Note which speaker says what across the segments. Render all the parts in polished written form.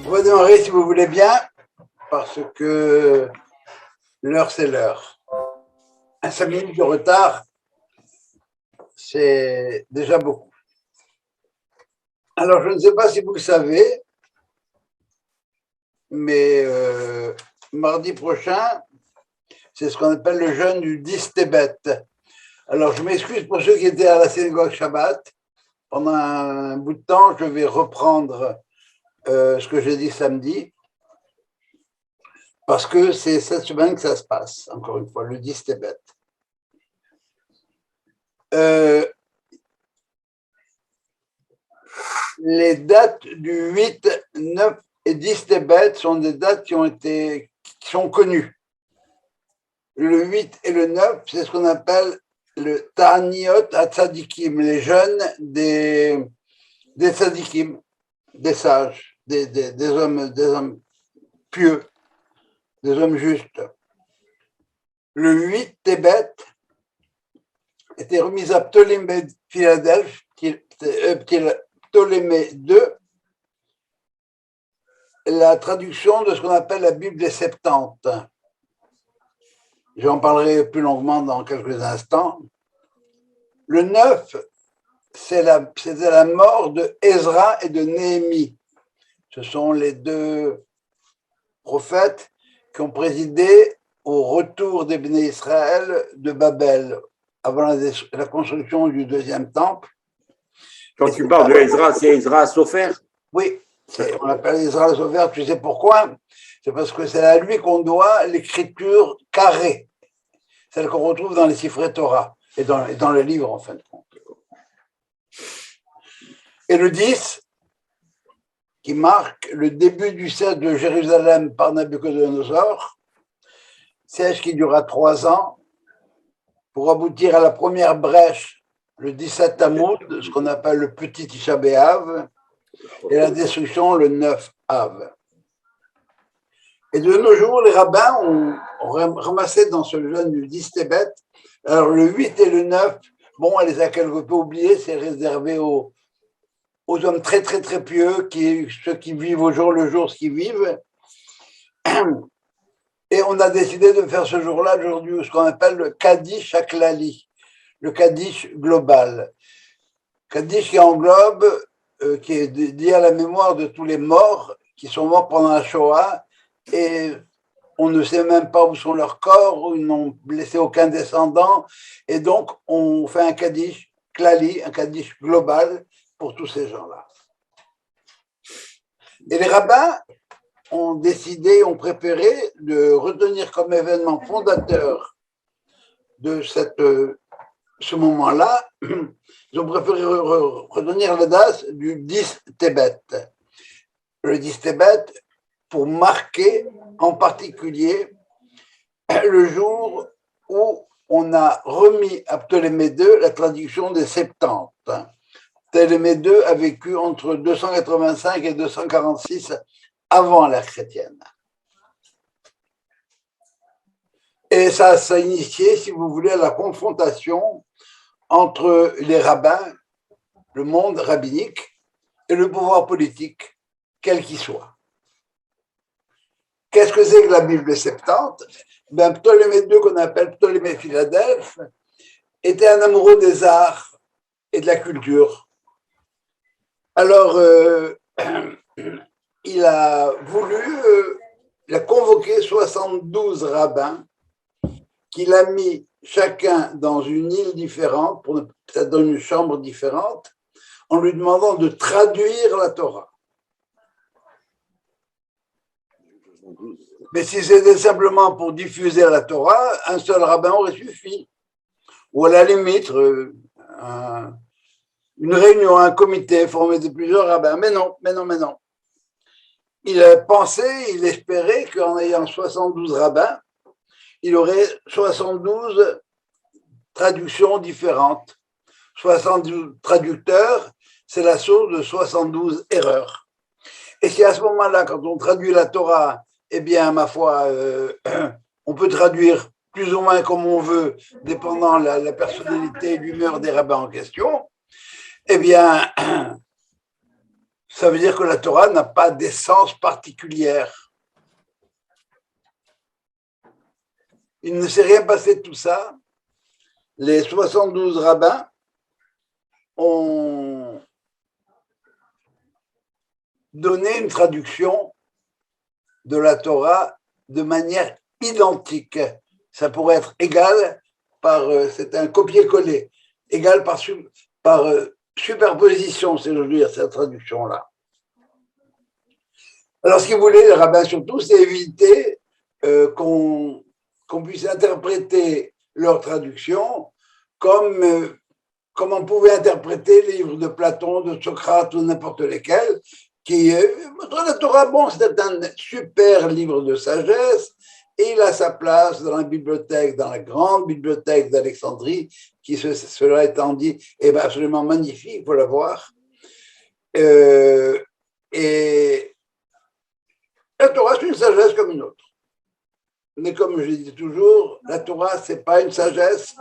Speaker 1: On va démarrer si vous voulez bien, parce que l'heure c'est l'heure. 5 minutes de retard, c'est déjà beaucoup. Alors je ne sais pas si vous le savez, mais mardi prochain, c'est ce qu'on appelle le jeûne du 10 Tébet. Alors je m'excuse pour ceux qui étaient à la synagogue Shabbat. Pendant un bout de temps, je vais reprendre ce que j'ai dit samedi, parce que c'est cette semaine que ça se passe, encore une fois, le 10 Tébet. Les dates du 8, 9 et 10 Tébet sont des dates qui sont connues. Le 8 et le 9, c'est ce qu'on appelle le Ta'aniot HaTzadikim, les jeunes des tzadikim, des sages, des hommes pieux, des hommes justes. Le 8 Tébet était remis à Ptolémée de Philadelphie, Ptolémée II, la traduction de ce qu'on appelle la Bible des Septante. J'en parlerai plus longuement dans quelques instants. Le 9, c'était la mort de Ezra et de Néhémie. Ce sont les deux prophètes qui ont présidé au retour des Béné Israël de Babel, avant la construction du deuxième temple.
Speaker 2: Quand tu parles de Ezra, c'est Ezra Sofer?
Speaker 1: Oui, on l'appelle Ezra Sofer, tu sais pourquoi? C'est parce que c'est à lui qu'on doit l'écriture carrée, celle qu'on retrouve dans les Sifrei Torah et dans les livres en fin de compte. Et le 10, qui marque le début du siège de Jérusalem par Nabuchodonosor, siège qui durera 3 ans, pour aboutir à la première brèche, le 17 Tammuz, ce qu'on appelle le petit Tisha B'Av, et la destruction le 9 Av. Et de nos jours, les rabbins ont ramassé dans ce jeûne du 10 Tébet, alors le 8 et le 9, bon, on les a quelque peu oubliés, c'est réservé aux hommes très très très pieux, ceux qui vivent au jour le jour ce qu'ils vivent. Et on a décidé de faire ce jour-là, aujourd'hui, ce qu'on appelle le Kaddish Aklali, le Kaddish global. Kaddish qui englobe, qui est dédié à la mémoire de tous les morts qui sont morts pendant la Shoah, et on ne sait même pas où sont leurs corps, ils n'ont laissé aucun descendant, et donc on fait un Kaddish Klali, un Kaddish global pour tous ces gens-là. Et les rabbins ont ont préféré de retenir comme événement fondateur de ce moment-là, ils ont préféré retenir la date du 10 Tébet. Le 10 Tébet pour marquer en particulier le jour où on a remis à Ptolémée II la traduction des Septante. Ptolémée II a vécu entre 285 et 246 avant l'ère chrétienne. Et ça a initié, si vous voulez, la confrontation entre les rabbins, le monde rabbinique et le pouvoir politique, quel qu'il soit. Qu'est-ce que c'est que la Bible des Septante? Ptolémée II, qu'on appelle Ptolémée Philadelphe, était un amoureux des arts et de la culture. Alors, il a convoqué 72 rabbins qu'il a mis chacun dans une île différente, peut-être dans une chambre différente, en lui demandant de traduire la Torah. Mais si c'était simplement pour diffuser la Torah, un seul rabbin aurait suffi. Ou à la limite, une réunion, un comité formé de plusieurs rabbins. Mais non. Il il espérait qu'en ayant 72 rabbins, il aurait 72 traductions différentes. 72 traducteurs, c'est la source de 72 erreurs. Et si à ce moment-là, quand on traduit la Torah, eh bien, ma foi, on peut traduire plus ou moins comme on veut, dépendant la personnalité et l'humeur des rabbins en question, eh bien, Ça veut dire que la Torah n'a pas d'essence particulière. Il ne s'est rien passé de tout ça. Les 72 rabbins ont donné une traduction de la Torah de manière identique. Ça pourrait être égal c'est un copier-coller, égal par superposition, c'est j'ose dire, cette traduction-là. Alors, ce qu'ils voulaient, les rabbins surtout, c'est éviter qu'on puisse interpréter leur traduction comme on pouvait interpréter les livres de Platon, de Socrate ou n'importe lesquels, la Torah, bon, c'est un super livre de sagesse, et il a sa place dans la bibliothèque, dans la grande bibliothèque d'Alexandrie, qui, cela étant dit, est absolument magnifique, il faut la voir. Et la Torah, c'est une sagesse comme une autre. Mais comme je dis toujours, la Torah, c'est pas une sagesse,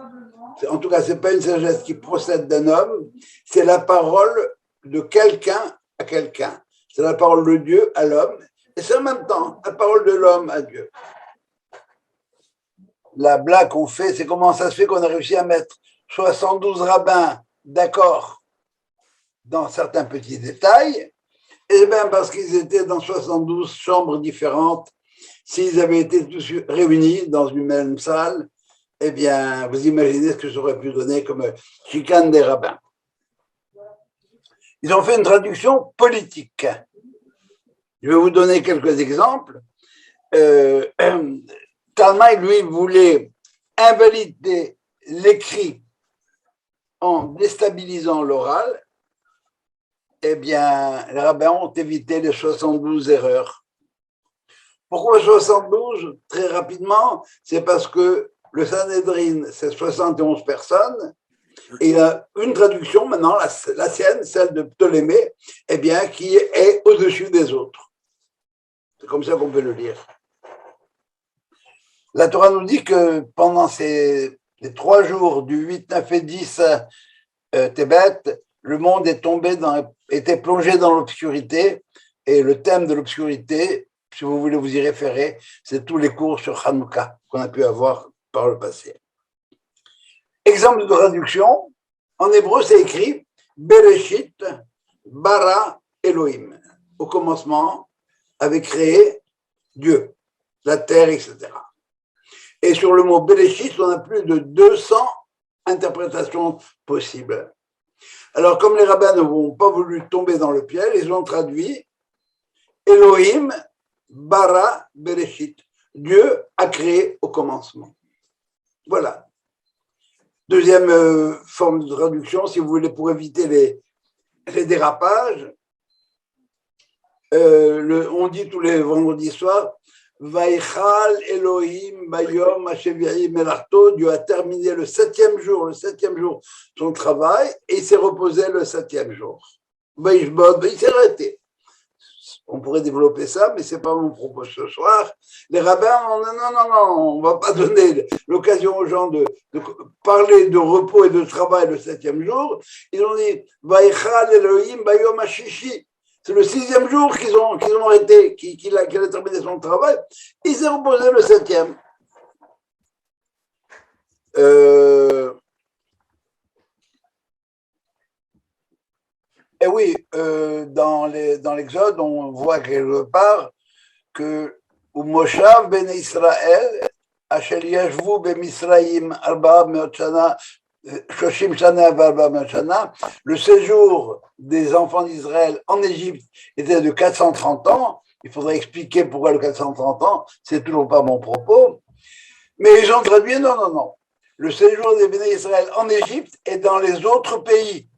Speaker 1: en tout cas, c'est pas une sagesse qui procède d'un homme, c'est la parole de quelqu'un à quelqu'un. C'est la parole de Dieu à l'homme, et c'est en même temps la parole de l'homme à Dieu. La blague qu'on fait, c'est comment ça se fait qu'on a réussi à mettre 72 rabbins d'accord dans certains petits détails. Eh bien, parce qu'ils étaient dans 72 chambres différentes. S'ils avaient été tous réunis dans une même salle, eh bien, vous imaginez ce que ça aurait pu donner comme chicane des rabbins. Ils ont fait une traduction politique. Je vais vous donner quelques exemples. Talmai, lui, voulait invalider l'écrit en déstabilisant l'oral. Eh bien, les rabbins ont évité les 72 erreurs. Pourquoi 72? Très rapidement, c'est parce que le Sanhédrin, c'est 71 personnes, et il y a une traduction maintenant, la sienne, celle de Ptolémée, eh bien, qui est au-dessus des autres. C'est comme ça qu'on peut le lire. La Torah nous dit que pendant les 3 jours du 8, 9 et 10 Tébet, le monde était plongé dans l'obscurité, et le thème de l'obscurité, si vous voulez vous y référer, c'est tous les cours sur Hanouka qu'on a pu avoir par le passé. Exemple de traduction, en hébreu c'est écrit Bereshit bara Elohim. Au commencement avait créé Dieu, la terre, etc. Et sur le mot Bereshit, on a plus de 200 interprétations possibles. Alors, comme les rabbins n'ont pas voulu tomber dans le piège, ils ont traduit Elohim bara Bereshit. Dieu a créé au commencement. Voilà. Deuxième forme de traduction, si vous voulez, pour éviter les dérapages, on dit tous les vendredis soirs, Vaïchal Elohim Bayom Hashevi'i Melarto, Dieu a terminé le 7e jour son travail, et il s'est reposé le 7e jour. Il s'est arrêté. On pourrait développer ça, mais ce n'est pas mon propos ce soir. Les rabbins, non, on ne va pas donner l'occasion aux gens de parler de repos et de travail le 7e jour. Ils ont dit Vaïchal Elohim Bayom Hashishi. C'est le 6e jour qu'ils ont arrêté, qu'il a terminé son travail. Il s'est reposé le 7e. Et oui, dans l'Exode, on voit quelque part que Moshav ben Israël, Ashel Yashvu ben Misraïm, Arba Meotchana, Shoshim Shana Varba Meotchana, le séjour des enfants d'Israël en Égypte était de 430 ans. Il faudrait expliquer pourquoi le 430 ans, c'est toujours pas mon propos. Mais ils ont traduit, non. Le séjour des béné Israël en Égypte et dans les autres pays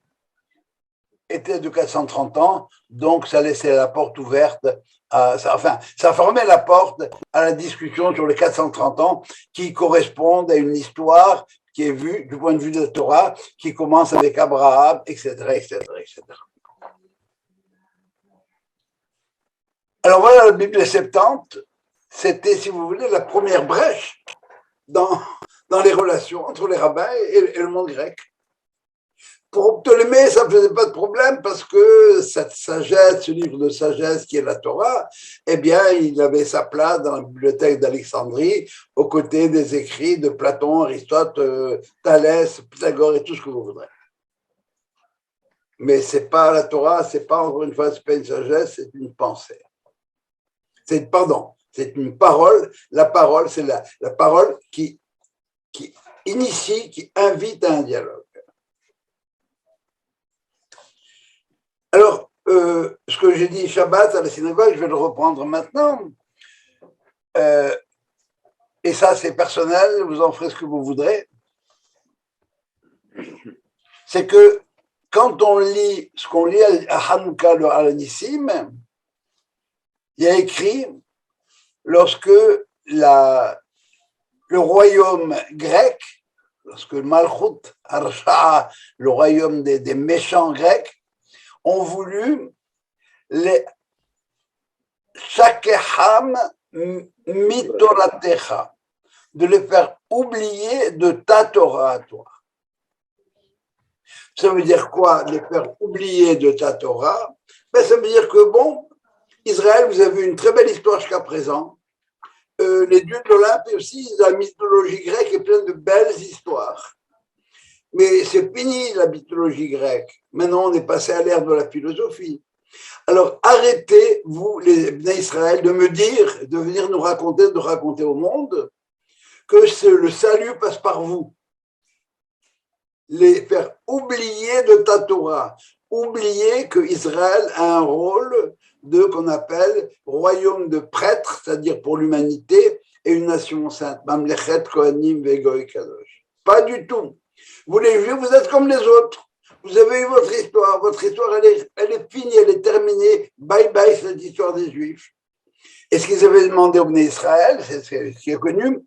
Speaker 1: était de 430 ans, donc ça laissait la porte ouverte, ça formait la porte à la discussion sur les 430 ans qui correspondent à une histoire qui est vue du point de vue de la Torah, qui commence avec Abraham, etc., etc., etc. Alors voilà, la Bible des Septante, c'était, si vous voulez, la première brèche dans les relations entre les rabbins et le monde grec. Pour Ptolémée, ça ne faisait pas de problème parce que cette sagesse, ce livre de sagesse qui est la Torah, eh bien, il avait sa place dans la bibliothèque d'Alexandrie, aux côtés des écrits de Platon, Aristote, Thalès, Pythagore et tout ce que vous voudrez. Mais c'est pas la Torah, c'est pas, encore une fois, c'est pas une sagesse, c'est une pensée. C'est une parole. La parole, c'est la parole qui initie, qui invite à un dialogue. Alors, ce que j'ai dit Shabbat à la synagogue, je vais le reprendre maintenant. Et ça, c'est personnel, vous en ferez ce que vous voudrez. C'est que quand on lit ce qu'on lit à Hanouka, le Alanissim, il y a écrit lorsque le royaume grec, lorsque Malchut, Arsha, le royaume des méchants grecs, ont voulu les Shakeham mitoratecha, de les faire oublier de ta Torah à toi. Ça veut dire quoi, les faire oublier de ta Torah? Ben, ça veut dire que, bon, Israël, vous avez une très belle histoire jusqu'à présent. Les dieux de l'Olympe et aussi la mythologie grecque est pleine de belles histoires. Mais c'est fini la mythologie grecque. Maintenant, on est passé à l'ère de la philosophie. Alors, arrêtez, vous, les Bnei Israël, de me dire, de venir nous raconter, de raconter au monde que le salut passe par vous. Les faire oublier de ta Torah, oublier que Israël a un rôle de qu'on appelle royaume de prêtres, c'est-à-dire pour l'humanité, et une nation sainte. Mamlechet Kohanim Vegoy Kadosh. Pas du tout. Vous les Juifs, vous êtes comme les autres. Vous avez eu votre histoire. Votre histoire, elle est finie, elle est terminée. Bye bye, cette histoire des Juifs. Et ce qu'ils avaient demandé au Bnei Israël, c'est ce qui est connu,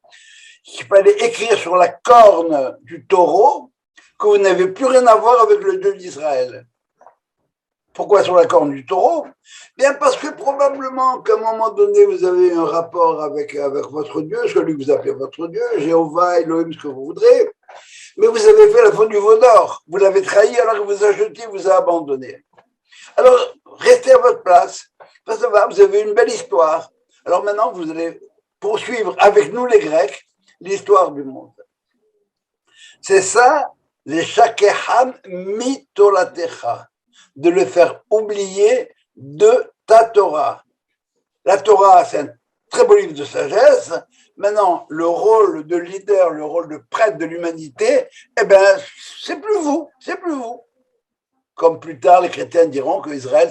Speaker 1: qu'il fallait écrire sur la corne du taureau que vous n'avez plus rien à voir avec le Dieu d'Israël. Pourquoi sur la corne du taureau? Bien parce que probablement qu'à un moment donné, vous avez eu un rapport avec votre Dieu, celui que vous appelez votre Dieu, Jéhovah, Elohim, ce que vous voudrez, mais vous avez fait la faute du veau d'or. Vous l'avez trahi alors que vous a jeté, vous a abandonné. Alors, restez à votre place. Ça va, vous avez une belle histoire. Alors maintenant, vous allez poursuivre avec nous les Grecs l'histoire du monde. C'est ça, les Shakeham mitolatecha, de le faire oublier de ta Torah. La Torah, c'est un très beau livre de sagesse. Maintenant, le rôle de leader, le rôle de prêtre de l'humanité, eh bien, c'est plus vous. Comme plus tard, les chrétiens diront que Israël,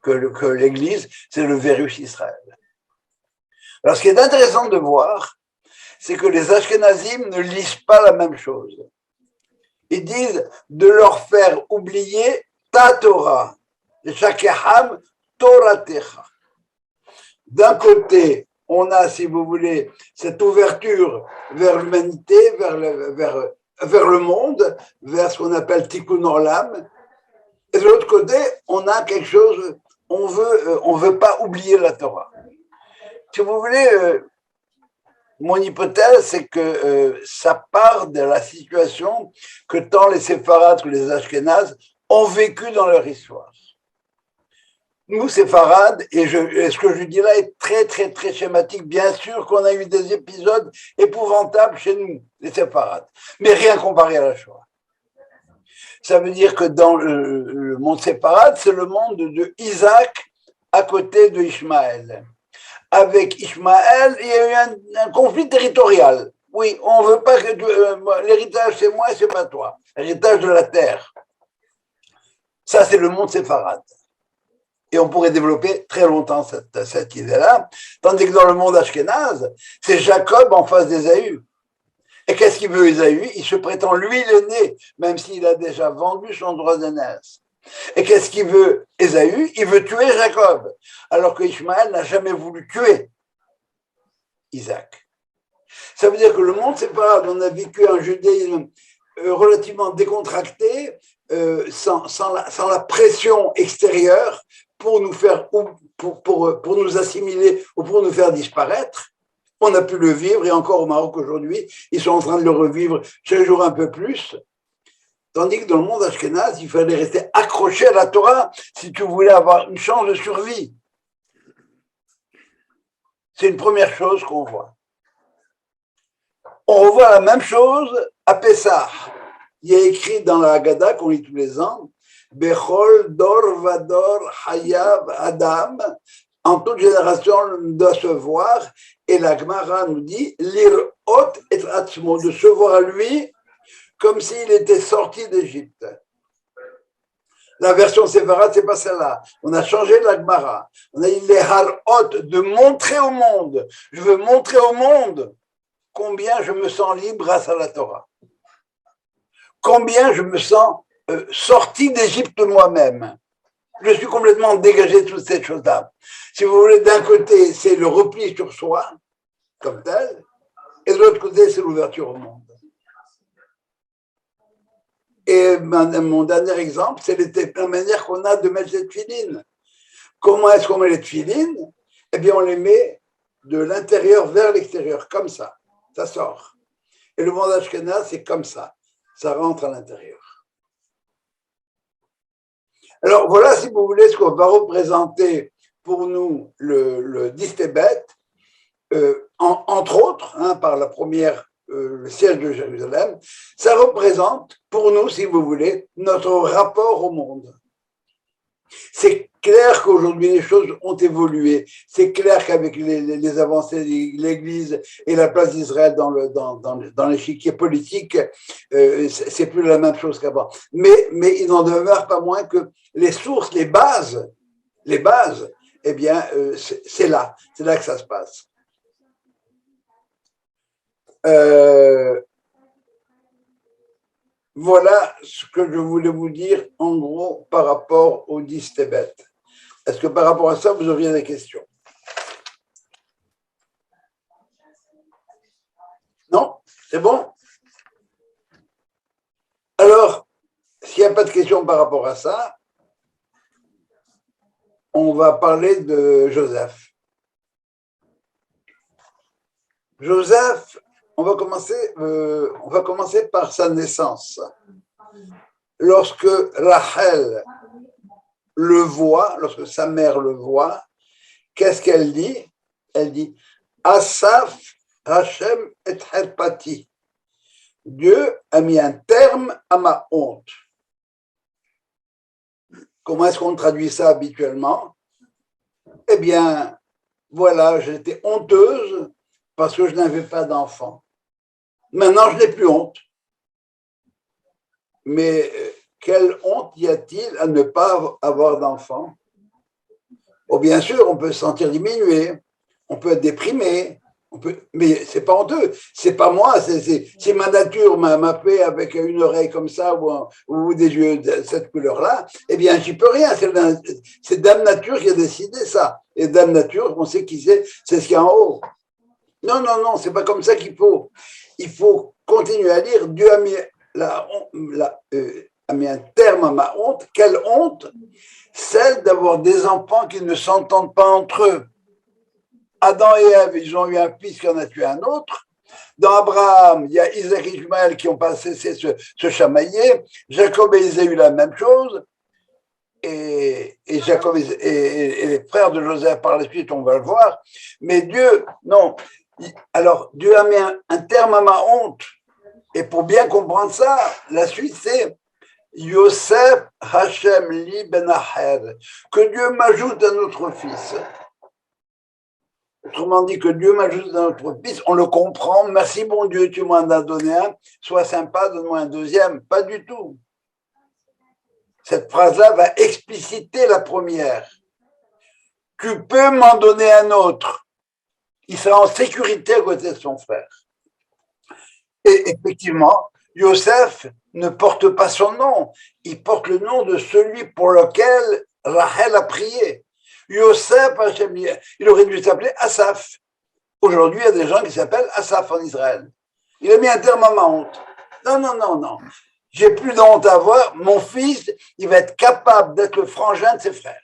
Speaker 1: que l'Église, c'est le Vérus Israël. Alors, ce qui est intéressant de voir, c'est que les Ashkenazim ne lisent pas la même chose. Ils disent de leur faire oublier ta Torah, Shakeham Toratecha. D'un côté, on a, si vous voulez, cette ouverture vers l'humanité, vers le monde, vers ce qu'on appelle Tikkun Olam. Et de l'autre côté, on a quelque chose, on veut pas oublier la Torah. Si vous voulez, mon hypothèse, c'est que ça part de la situation que tant les séfarades que les ashkénazes ont vécu dans leur histoire. Nous, séfarades, et ce que je dis là est très, très, très schématique. Bien sûr qu'on a eu des épisodes épouvantables chez nous, les séfarades, mais rien comparé à la Shoah. Ça veut dire que dans le monde séfarade, c'est le monde de Isaac à côté de Ishmaël. Avec Ishmaël, il y a eu un conflit territorial. Oui, on ne veut pas que l'héritage c'est moi et c'est pas toi. L'héritage de la terre. Ça, c'est le monde séfarade. Et on pourrait développer très longtemps cette idée-là. Tandis que dans le monde ashkénaze, c'est Jacob en face d'Ésaü. Et qu'est-ce qu'il veut Ésaü? Il se prétend lui l'aîné, même s'il a déjà vendu son droit d'aînesse. Et qu'est-ce qu'il veut Ésaü? Il veut tuer Jacob, alors que Ishmaël n'a jamais voulu tuer Isaac. Ça veut dire que le monde séparé, on a vécu un judaïsme relativement décontracté, sans la pression extérieure pour nous faire, pour nous assimiler ou pour nous faire disparaître. On a pu le vivre, et encore au Maroc aujourd'hui, ils sont en train de le revivre chaque jour un peu plus. Tandis que dans le monde ashkénaze, il fallait rester accroché à la Torah si tu voulais avoir une chance de survie. C'est une première chose qu'on voit. On revoit la même chose à Pessah. Il y a écrit dans la Haggadah qu'on lit tous les ans, Bechol dor vador hayav adam, en toute génération on doit se voir, et la Gemara nous dit lirot et atzmo, de se voir lui comme s'il était sorti d'Égypte. La version séfarade, c'est pas celle-là. On a changé la Gemara. On a dit les harot, de montrer au monde. Je veux montrer au monde combien je me sens libre grâce à la Torah. Combien je me sens sorti d'Égypte moi-même. Je suis complètement dégagé de toutes ces choses-là. Si vous voulez, d'un côté, c'est le repli sur soi, comme tel, et de l'autre côté, c'est l'ouverture au monde. Et mon dernier exemple, c'est la manière qu'on a de mettre les tefilines. Comment est-ce qu'on met les tefilines? Eh bien, on les met de l'intérieur vers l'extérieur, comme ça. Ça sort. Et le monde ashkénaze, c'est comme ça. Ça rentre à l'intérieur. Alors, voilà, si vous voulez, ce qu'on va représenter pour nous le Distébet, entre autres, par la première, le siège de Jérusalem, ça représente pour nous, si vous voulez, notre rapport au monde. C'est clair qu'aujourd'hui les choses ont évolué. C'est clair qu'avec les avancées de l'Église et la place d'Israël dans l'échiquier politique, c'est plus la même chose qu'avant. Mais il n'en demeure pas moins que les sources, les bases, eh bien, c'est là que ça se passe. Voilà ce que je voulais vous dire en gros par rapport au Distébet. Est-ce que par rapport à ça, vous auriez des questions? Non? C'est bon? Alors, s'il n'y a pas de questions par rapport à ça, on va parler de Joseph. Joseph, on va commencer par sa naissance. Lorsque Rachel le voit, lorsque sa mère le voit, qu'est-ce qu'elle dit? Elle dit Asaf Hashem et Herpati. Dieu a mis un terme à ma honte. Comment est-ce qu'on traduit ça habituellement? Eh bien, voilà, j'étais honteuse parce que je n'avais pas d'enfant. Maintenant, je n'ai plus honte. Mais quelle honte y a-t-il à ne pas avoir d'enfant? Oh, bien sûr, on peut se sentir diminué, on peut être déprimé, mais c'est pas honteux. C'est pas moi, si ma nature m'a fait avec une oreille comme ça ou des yeux de cette couleur-là, eh bien, j'y peux rien. C'est Dame Nature qui a décidé ça. Et Dame Nature, on sait qui c'est ce qu'il y a en haut. Non, c'est pas comme ça qu'il faut. Il faut continuer à lire. Dieu a mis a mis un terme à ma honte. Quelle honte? Celle d'avoir des enfants qui ne s'entendent pas entre eux. Adam et Ève, ils ont eu un fils qui en a tué un autre. Dans Abraham, il y a Isaac et Ishmaël qui n'ont pas cessé de se chamailler. Jacob et Ésaü, la même chose. Et Jacob et les frères de Joseph, par la suite, on va le voir. Mais Dieu, non. Alors, Dieu a mis un terme à ma honte. Et pour bien comprendre ça, la suite, c'est Yosef Hashem li ben Aher, que Dieu m'ajoute un autre fils. Autrement dit, que Dieu m'ajoute un autre fils, on le comprend. Merci, bon Dieu, tu m'en as donné un. Sois sympa, donne-moi un deuxième. Pas du tout. Cette phrase-là va expliciter la première. Tu peux m'en donner un autre. Il sera en sécurité à côté de son frère. Et effectivement, Yosef ne porte pas son nom. Il porte le nom de celui pour lequel Rachel a prié. Yosef, il aurait dû s'appeler Asaph. Aujourd'hui, il y a des gens qui s'appellent Asaph en Israël. Il a mis un terme à ma honte. Non. J'ai plus de honte à avoir. Mon fils, il va être capable d'être le frangin de ses frères.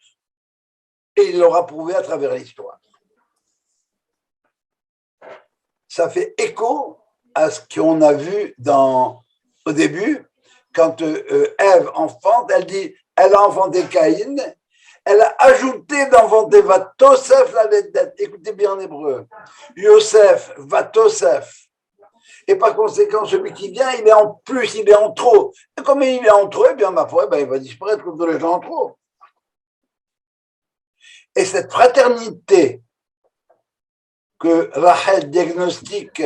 Speaker 1: Et il l'aura prouvé à travers l'histoire. Ça fait écho à ce qu'on a vu au début, quand Ève enfante, elle dit, elle a enfanté Caïn, elle a ajouté d'enfanter Vatosef la lettre. Écoutez bien en hébreu. Yosef, Vatosef. Et par conséquent, celui qui vient, il est en plus, il est en trop. Et comme il est en trop, eh bien, ma foi, il va disparaître comme tous les gens en trop. Et cette fraternité que Rachel diagnostique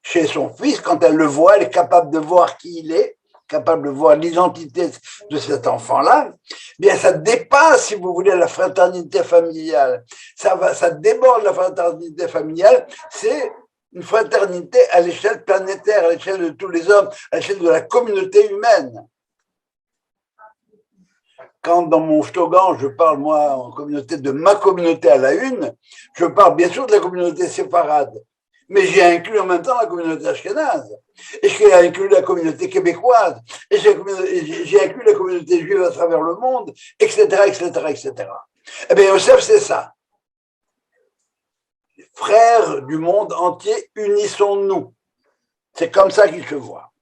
Speaker 1: chez son fils, quand elle le voit, elle est capable de voir qui il est, capable de voir l'identité de cet enfant-là, bien ça dépasse, si vous voulez, la fraternité familiale. Ça déborde la fraternité familiale, c'est une fraternité à l'échelle planétaire, à l'échelle de tous les hommes, à l'échelle de la communauté humaine. Quand dans mon slogan, je parle, moi, en communauté de ma communauté à la une, je parle bien sûr de la communauté séfarade, mais j'ai inclus en même temps la communauté ashkénaze, et j'ai inclus la communauté québécoise, et j'ai inclus la communauté juive à travers le monde, etc., etc., etc. Eh bien, Yosef, c'est ça. Frères du monde entier, unissons-nous. C'est comme ça qu'il se voit.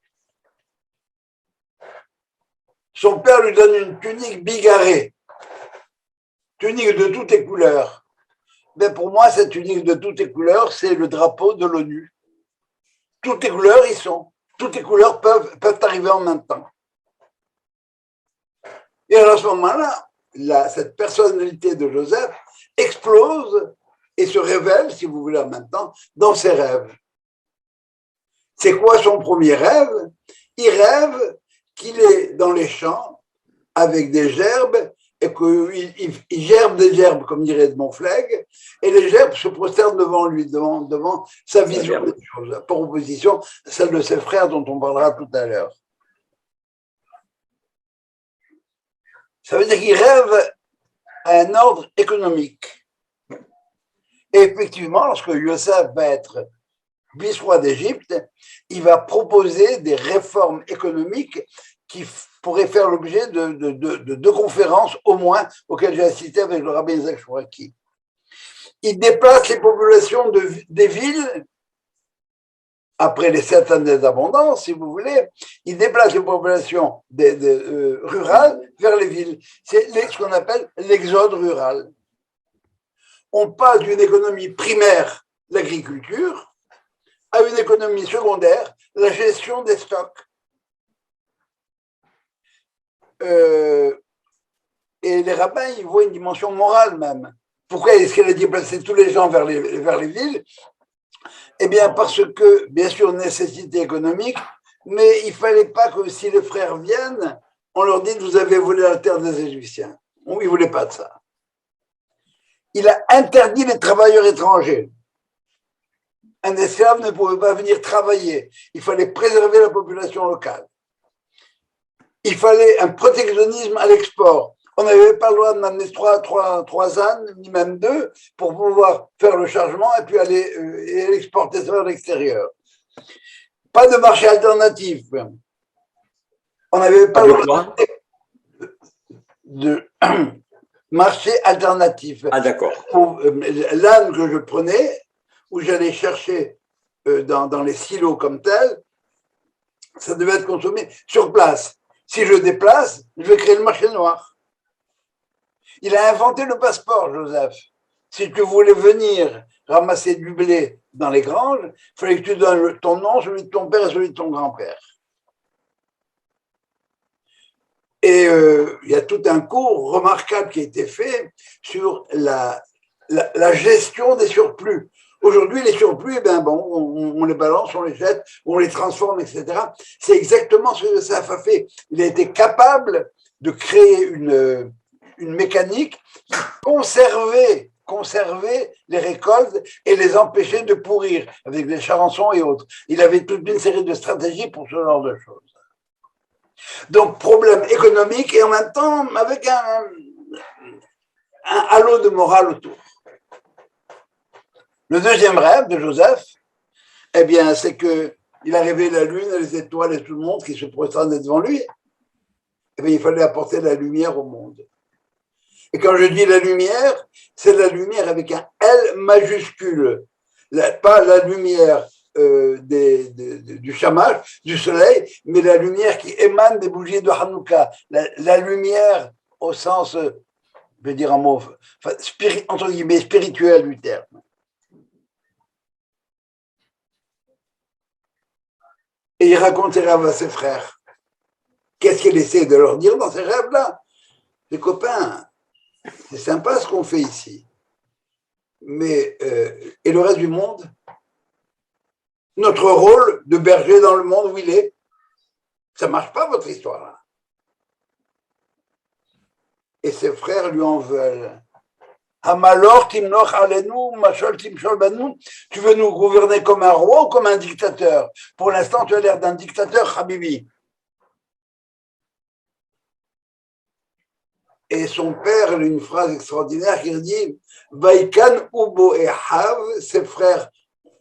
Speaker 1: Son père lui donne une tunique bigarrée, tunique de toutes les couleurs. Mais pour moi, cette tunique de toutes les couleurs, c'est le drapeau de l'ONU. Toutes les couleurs y sont. Toutes les couleurs peuvent arriver en même temps. Et à ce moment-là, cette personnalité de Joseph explose et se révèle, si vous voulez en même temps, dans ses rêves. C'est quoi son premier rêve? Il rêve qu'il est dans les champs avec des gerbes et qu'il gerbe des gerbes, comme dirait Edmond Flegg, et les gerbes se prosternent devant lui, devant sa vision des choses, par opposition à celle de ses frères dont on parlera tout à l'heure. Ça veut dire qu'il rêve à un ordre économique. Et effectivement, lorsque Yosef va être vice-roi d'Égypte, il va proposer des réformes économiques qui pourraient faire l'objet de deux conférences au moins auxquelles j'ai assisté avec le rabbin Isaac Chouraki. Il déplace les populations des villes, après les 7 années d'abondance, si vous voulez, il déplace les populations rurales vers les villes. C'est ce qu'on appelle l'exode rural. On passe d'une économie primaire, l'agriculture, à une économie secondaire, la gestion des stocks. Et les rabbins, ils voient une dimension morale même. Pourquoi est-ce qu'elle a déplacé tous les gens vers les villes? Eh bien, parce que, bien sûr, nécessité économique, mais il ne fallait pas que si les frères viennent, on leur dise « vous avez volé la terre des Égyptiens ». Il ne voulait pas de ça. Il a interdit les travailleurs étrangers. Un esclave ne pouvait pas venir travailler. Il fallait préserver la population locale. Il fallait un protectionnisme à l'export. On n'avait pas le droit de m'amener trois ânes, ni même 2, pour pouvoir faire le chargement et puis aller exporter ça vers l'extérieur. Pas de marché alternatif. On n'avait pas le droit de marché alternatif.
Speaker 2: Ah, d'accord.
Speaker 1: L'âne que je prenais, où j'allais chercher dans les silos comme tel, ça devait être consommé sur place. Si je déplace, je vais créer le marché noir. Il a inventé le passeport, Joseph. Si tu voulais venir ramasser du blé dans les granges, il fallait que tu donnes ton nom, celui de ton père et celui de ton grand-père. Et il y a tout un cours remarquable qui a été fait sur la gestion des surplus. Aujourd'hui, les surplus, on les balance, on les jette, on les transforme, etc. C'est exactement ce que ça a fait. Il a été capable de créer une mécanique qui conservait les récoltes et les empêchait de pourrir avec des charançons et autres. Il avait toute une série de stratégies pour ce genre de choses. Donc, problème économique et en même temps avec un halo de morale autour. Le deuxième rêve de Joseph, eh bien, c'est qu'il a rêvé la lune, les étoiles et tout le monde qui se prosternaient devant lui. Eh bien, il fallait apporter la lumière au monde. Et quand je dis la lumière, c'est la lumière avec un L majuscule. Pas la lumière du shamash, du soleil, mais la lumière qui émane des bougies de Hanouka. La lumière au sens, je vais dire un mot, enfin, entre guillemets, spirituel du terme. Et il raconte ses rêves à ses frères. Qu'est-ce qu'il essaie de leur dire dans ces rêves-là? Les copains, c'est sympa ce qu'on fait ici. Mais, et le reste du monde? Notre rôle de berger dans le monde où il est, ça ne marche pas votre histoire-là. Et ses frères lui en veulent. Hamalor timnoch alenu, machol timshol banu. Tu veux nous gouverner comme un roi ou comme un dictateur? Pour l'instant, tu as l'air d'un dictateur, Habibi. Et son père a une phrase extraordinaire qui dit Vaikan Ubo et Hav, ses frères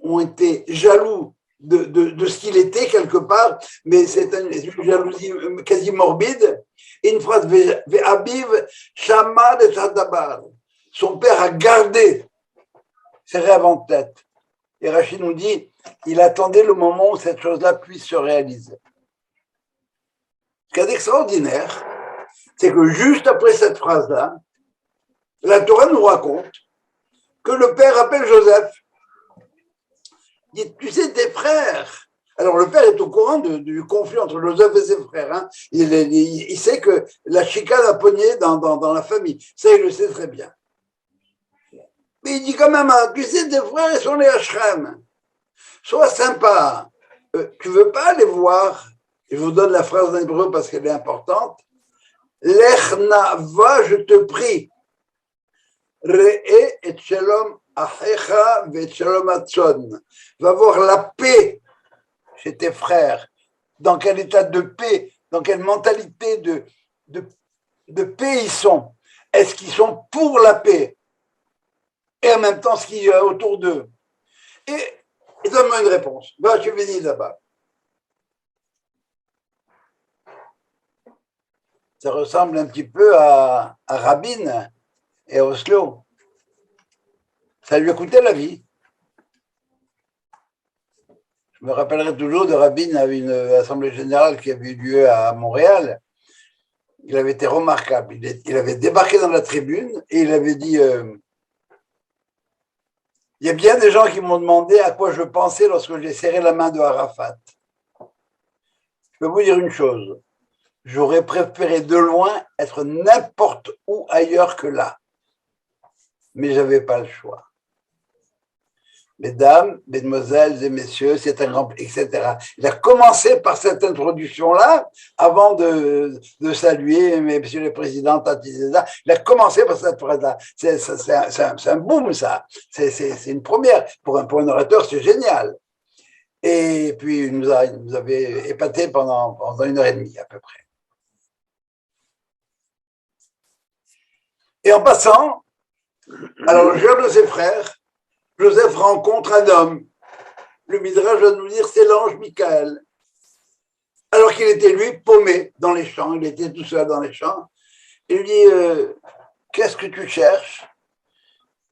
Speaker 1: ont été jaloux de ce qu'il était quelque part, mais c'est une jalousie quasi morbide. Et une phrase Ve'abiv Shama de Tadabar. Son père a gardé ses rêves en tête. Et Rachid nous dit il attendait le moment où cette chose-là puisse se réaliser. Ce qui est extraordinaire, c'est que juste après cette phrase-là, la Torah nous raconte que le père appelle Joseph. Il dit, tu sais, tes frères. Alors le père est au courant du conflit entre Joseph et ses frères. Hein. Il sait que la chicane a pogné dans la famille. Ça, il le sait très bien. Mais il dit quand même, tu sais, tes frères, ils sont les Hachrem. Sois sympa. Tu veux pas aller voir? Je vous donne la phrase en hébreu parce qu'elle est importante. Lechna, va, je te prie. Re'e et shalom achecha ve shalom atzon. Va voir la paix chez tes frères. Dans quel état de paix, dans quelle mentalité de paix ils sont. Est-ce qu'ils sont pour la paix? Et en même temps, ce qu'il y a autour d'eux. Et donne-moi une réponse. Va, je vais dire là-bas. Ça ressemble un petit peu à Rabin et à Oslo. Ça lui a coûté la vie. Je me rappellerai toujours de Rabin à une assemblée générale qui avait eu lieu à Montréal. Il avait été remarquable. Il avait débarqué dans la tribune et il avait dit il y a bien des gens qui m'ont demandé à quoi je pensais lorsque j'ai serré la main de Arafat. Je peux vous dire une chose. J'aurais préféré de loin être n'importe où ailleurs que là. Mais je n'avais pas le choix. Mesdames, mesdemoiselles et messieurs, c'est un grand... etc. Il a commencé par cette introduction-là, avant de saluer messieurs les présidents, il a commencé par cette phrase-là. C'est un boom, ça. C'est une première. Pour un orateur, c'est génial. Et puis, il nous avait épaté pendant 1h30 à peu près. Et en passant, alors le jeune de ses frères, Joseph rencontre un homme. Le Midrash va nous dire c'est l'ange Michael. Alors qu'il était lui paumé dans les champs, il était tout seul dans les champs. Il lui dit qu'est-ce que tu cherches?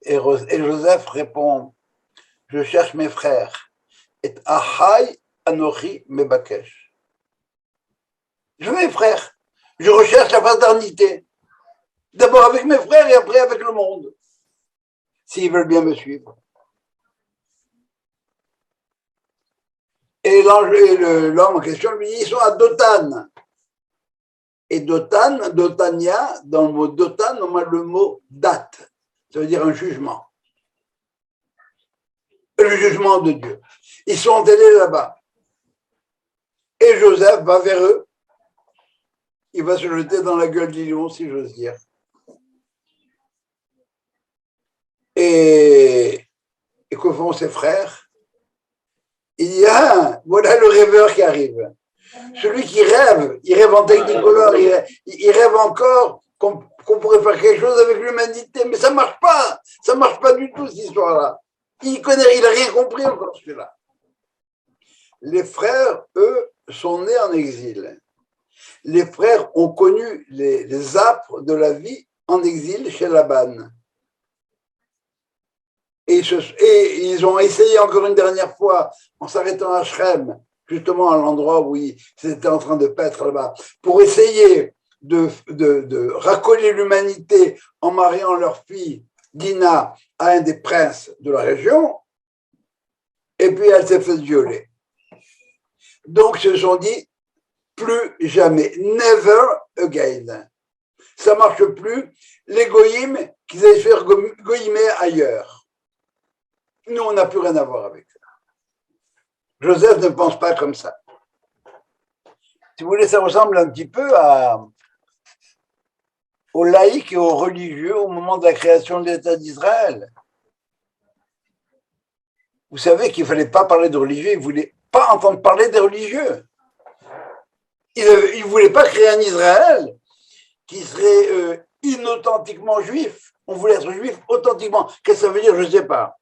Speaker 1: Et Joseph répond je cherche mes frères. Et Ahai Anochi Mebakesh. Je veux mes frères. Je recherche la fraternité. D'abord avec mes frères et après avec le monde. S'ils veulent bien me suivre. Et l'homme en question lui dit, ils sont à Dotan. Et Dotan, Dotania, dans le mot Dotan, on a le mot date. Ça veut dire un jugement. Le jugement de Dieu. Ils sont allés là-bas. Et Joseph va vers eux. Il va se jeter dans la gueule du lion, si j'ose dire. Et que font ses frères? Il y a, voilà le rêveur qui arrive. Celui qui rêve, il rêve en technicolore, il rêve encore qu'on pourrait faire quelque chose avec l'humanité, mais ça ne marche pas du tout cette histoire-là. Il n'a rien compris encore celui-là. Les frères, eux, sont nés en exil. Les frères ont connu les âpres de la vie en exil chez Laban. Et ils ont essayé encore une dernière fois, en s'arrêtant à Shrem, justement à l'endroit où ils étaient en train de paître là-bas, pour essayer de racoler l'humanité en mariant leur fille Dina à un des princes de la région, et puis elle s'est fait violer. Donc ils se sont dit, plus jamais, never again. Ça ne marche plus, les goïms, qu'ils aillent faire goïmer ailleurs. Nous, on n'a plus rien à voir avec ça. Joseph ne pense pas comme ça. Si vous voulez, ça ressemble un petit peu aux laïcs et aux religieux au moment de la création de l'État d'Israël. Vous savez qu'il ne fallait pas parler de religieux, ils ne voulaient pas entendre parler des religieux. Ils ne voulaient pas créer un Israël qui serait inauthentiquement juif. On voulait être juif authentiquement. Qu'est-ce que ça veut dire? Je ne sais pas.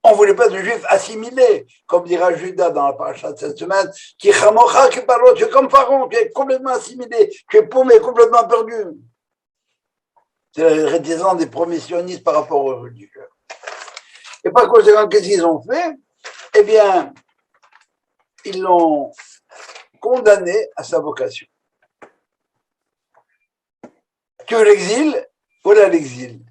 Speaker 1: On ne voulait pas de juifs assimilés, comme dira Judas dans la paracha de cette semaine, qui chamocha, qui parle, tu es comme Pharaon, tu es complètement assimilé, tu es paumé, complètement perdu. C'est la réticence des premiers sionistes par rapport aux religieux. Et par conséquent, qu'est-ce qu'ils ont fait? Eh bien, ils l'ont condamné à sa vocation. Tu veux l'exil? Voilà l'exil.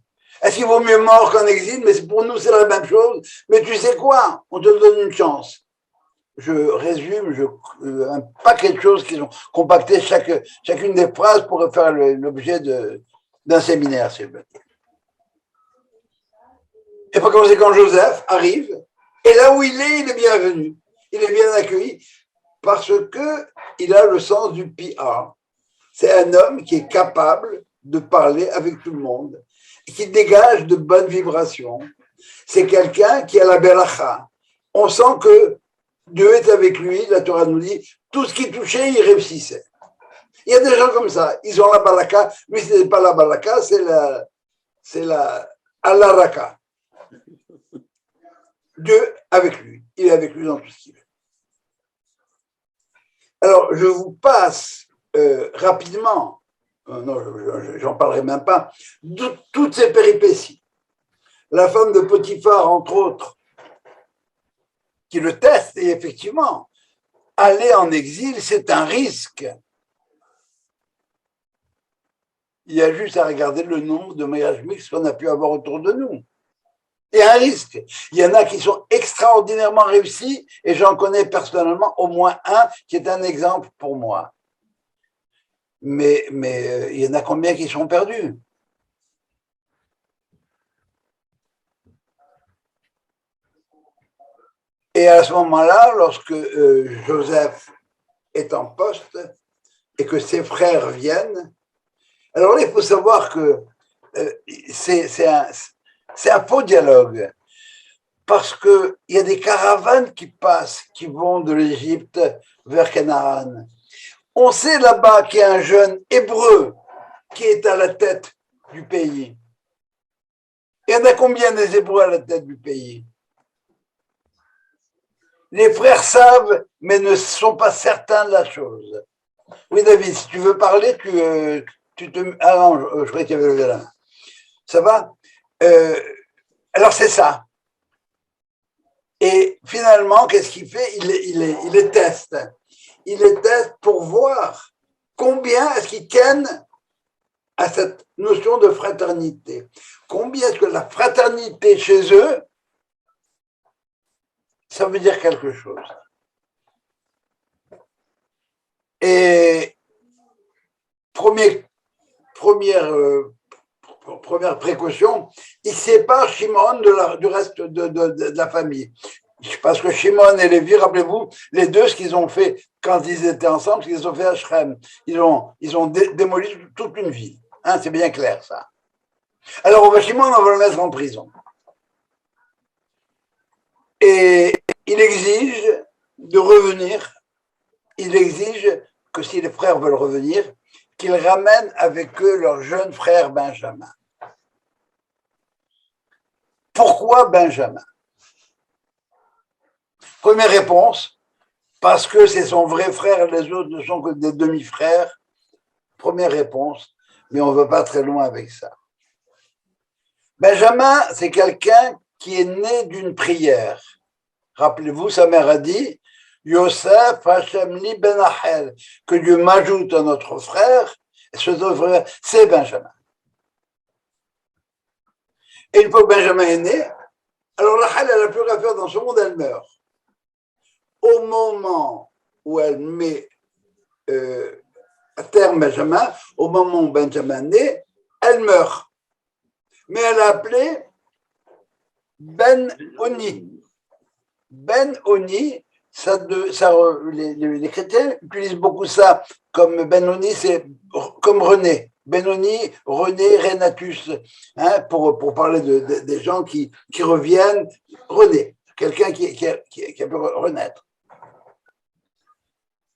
Speaker 1: Est-ce qu'il vaut mieux mort qu'en exil? Mais pour nous, c'est la même chose. Mais tu sais quoi? On te donne une chance. Je résume un paquet de choses qui ont compacté chacune des phrases pour faire l'objet d'un séminaire, s'il vous plaît. Et par conséquent, Joseph arrive, et là où il est bienvenu. Il est bien accueilli parce qu'il a le sens du PR. C'est un homme qui est capable de parler avec tout le monde, qui dégage de bonnes vibrations. C'est quelqu'un qui a la belacha. On sent que Dieu est avec lui, la Torah nous dit, tout ce qui touchait, il réussissait. Il y a des gens comme ça, ils ont la balaka, lui ce n'est pas la balaka, c'est la alaraka. Dieu avec lui, il est avec lui dans tout ce qu'il fait. Alors, je vous passe rapidement, non, j'en parlerai même pas, de toutes ces péripéties. La femme de Potiphar, entre autres, qui le teste, et effectivement, aller en exil, c'est un risque. Il y a juste à regarder le nombre de mariages mixtes qu'on a pu avoir autour de nous. Il y a un risque. Il y en a qui sont extraordinairement réussis, et j'en connais personnellement au moins un qui est un exemple pour moi. Mais il y en a combien qui sont perdus? Et à ce moment-là, lorsque Joseph est en poste et que ses frères viennent, alors là, il faut savoir que c'est un faux dialogue, parce qu'il y a des caravanes qui passent, qui vont de l'Égypte vers Canaan. On sait là-bas qu'il y a un jeune hébreu qui est à la tête du pays. Il y en a combien des Hébreux à la tête du pays? Les frères savent, mais ne sont pas certains de la chose. Oui, David, si tu veux parler, tu te... Ah non, je croyais qu'il y avait levé la main. Ça va? Alors, c'est ça. Et finalement, qu'est-ce qu'il fait? Il les teste. Il les teste pour voir combien est-ce qu'ils tiennent à cette notion de fraternité. Combien est-ce que la fraternité chez eux, ça veut dire quelque chose. Et première précaution, il sépare Shimon du reste de la famille. Parce que Shimon et Lévi, rappelez-vous, les deux, ce qu'ils ont fait quand ils étaient ensemble, ce qu'ils ont fait à Shrem. Ils ont démoli toute une ville. Hein, c'est bien clair, ça. Alors, Shimon, on va le mettre en prison. Et il exige de revenir. Il exige que si les frères veulent revenir, qu'ils ramènent avec eux leur jeune frère Benjamin. Pourquoi Benjamin? Première réponse, parce que c'est son vrai frère et les autres ne sont que des demi-frères. Première réponse, mais on ne va pas très loin avec ça. Benjamin, c'est quelqu'un qui est né d'une prière. Rappelez-vous, sa mère a dit, Yosef Hashem li ben Achel, que Dieu m'ajoute à notre frère, et ce frère, c'est Benjamin. Et une fois que Benjamin est né, alors Rachel, elle n'a plus rien à faire dans ce monde, elle meurt. Au moment où elle met à terme Benjamin, au moment où Benjamin naît, elle meurt. Mais elle a appelé Ben Oni. Ben Oni, les chrétiens utilisent beaucoup ça comme Ben Oni, c'est comme René. Ben Oni, René, Renatus, hein, pour parler des gens qui reviennent. René, quelqu'un qui a pu renaître.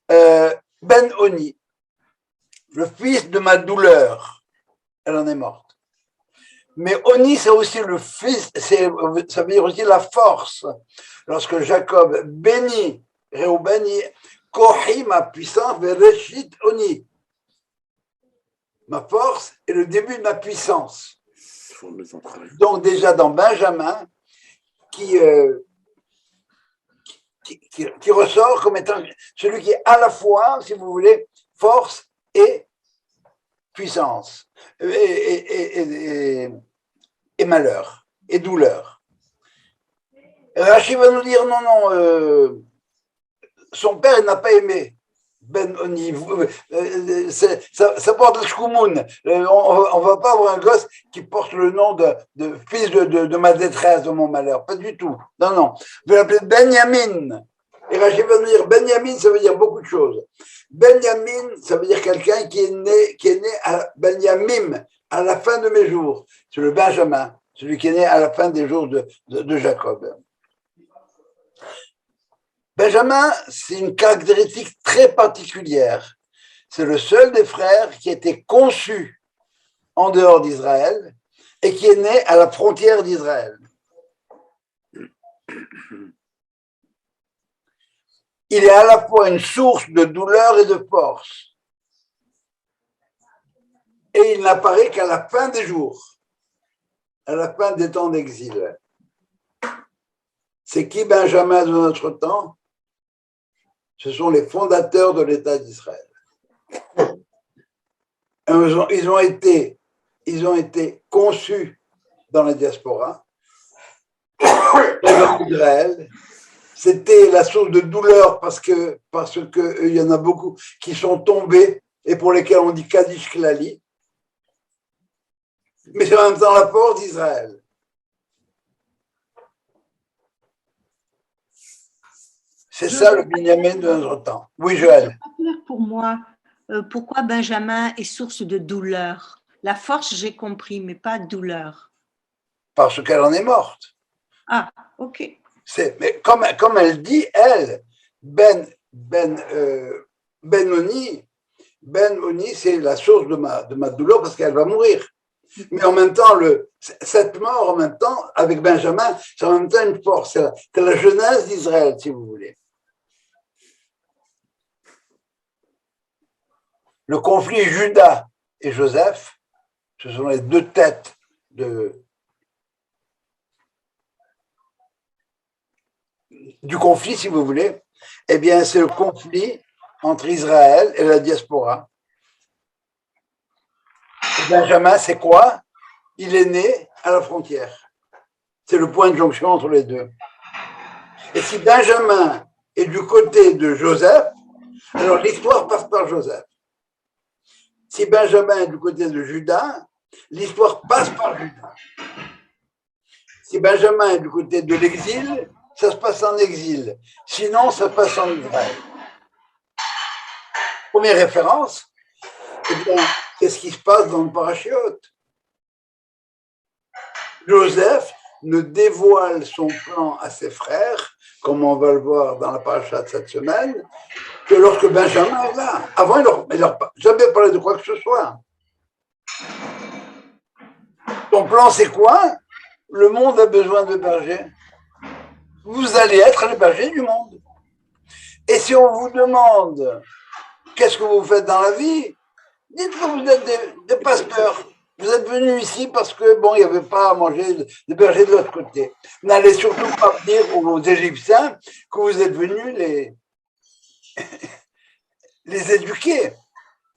Speaker 1: Ben Oni, le fils de ma douleur, elle en est morte. Mais Oni, c'est aussi le fils, ça veut dire aussi la force. Lorsque Jacob bénit Réhouben, Kohi, ma puissance, Vereshit Oni. Ma force est le début de ma puissance. Donc déjà dans Benjamin, qui ressort comme étant celui qui est à la fois, si vous voulez, force et puissance, et malheur, et douleur. Rachid va nous dire, non, son père n'a pas aimé Ben Oni, ça porte le shkoumoun. On ne va pas avoir un gosse qui porte le nom de fils de ma détresse, de mon malheur, pas du tout. Non. Je vais l'appeler Benjamin. Et Rachid va nous dire, Benjamin, ça veut dire beaucoup de choses. Benjamin, ça veut dire quelqu'un qui est né à Benjamim, à la fin de mes jours. C'est le Benjamin, celui qui est né à la fin des jours de Jacob. Benjamin, c'est une caractéristique très particulière. C'est le seul des frères qui a été conçu en dehors d'Israël et qui est né à la frontière d'Israël. Il est à la fois une source de douleur et de force. Et il n'apparaît qu'à la fin des jours, à la fin des temps d'exil. C'est qui Benjamin de notre temps? Ce sont les fondateurs de l'État d'Israël. Ils ont été conçus dans la diaspora, dans Israël. C'était la source de douleur parce que il y en a beaucoup qui sont tombés et pour lesquels on dit Kaddish Klali. Mais c'est en même temps la force d'Israël. C'est ça le Binyamin de notre temps. Oui, Joël.
Speaker 3: C'est pas clair pour moi. Pourquoi Benjamin est source de douleur? La force, j'ai compris, mais pas douleur.
Speaker 1: Parce qu'elle en est morte.
Speaker 3: Ah, ok.
Speaker 1: Mais comme elle dit, elle, Ben Oni, c'est la source de ma douleur parce qu'elle va mourir. Mais en même temps, cette mort, en même temps, avec Benjamin, c'est en même temps une force. C'est la jeunesse d'Israël, si vous voulez. Le conflit Judas et Joseph, ce sont les deux têtes du conflit, si vous voulez. Eh bien, c'est le conflit entre Israël et la diaspora. Et Benjamin, c'est quoi? Il est né à la frontière. C'est le point de jonction entre les deux. Et si Benjamin est du côté de Joseph, alors l'histoire passe par Joseph. Si Benjamin est du côté de Judas, l'histoire passe par Judas. Si Benjamin est du côté de l'exil, ça se passe en exil. Sinon, ça passe en Israël. Première référence, eh bien, qu'est-ce qui se passe dans le parachiote? Joseph ne dévoile son plan à ses frères, comme on va le voir dans la paracha de cette semaine, que lorsque Benjamin est là. Avant, il leur jamais parlé de quoi que ce soit. Ton plan, c'est quoi? Le monde a besoin de bergers. Vous allez être les bergers du monde. Et si on vous demande qu'est-ce que vous faites dans la vie, dites que vous êtes des pasteurs. Vous êtes venus ici parce que, bon, il n'y avait pas à manger de berger de l'autre côté. N'allez surtout pas dire aux Égyptiens que vous êtes venus les éduquer,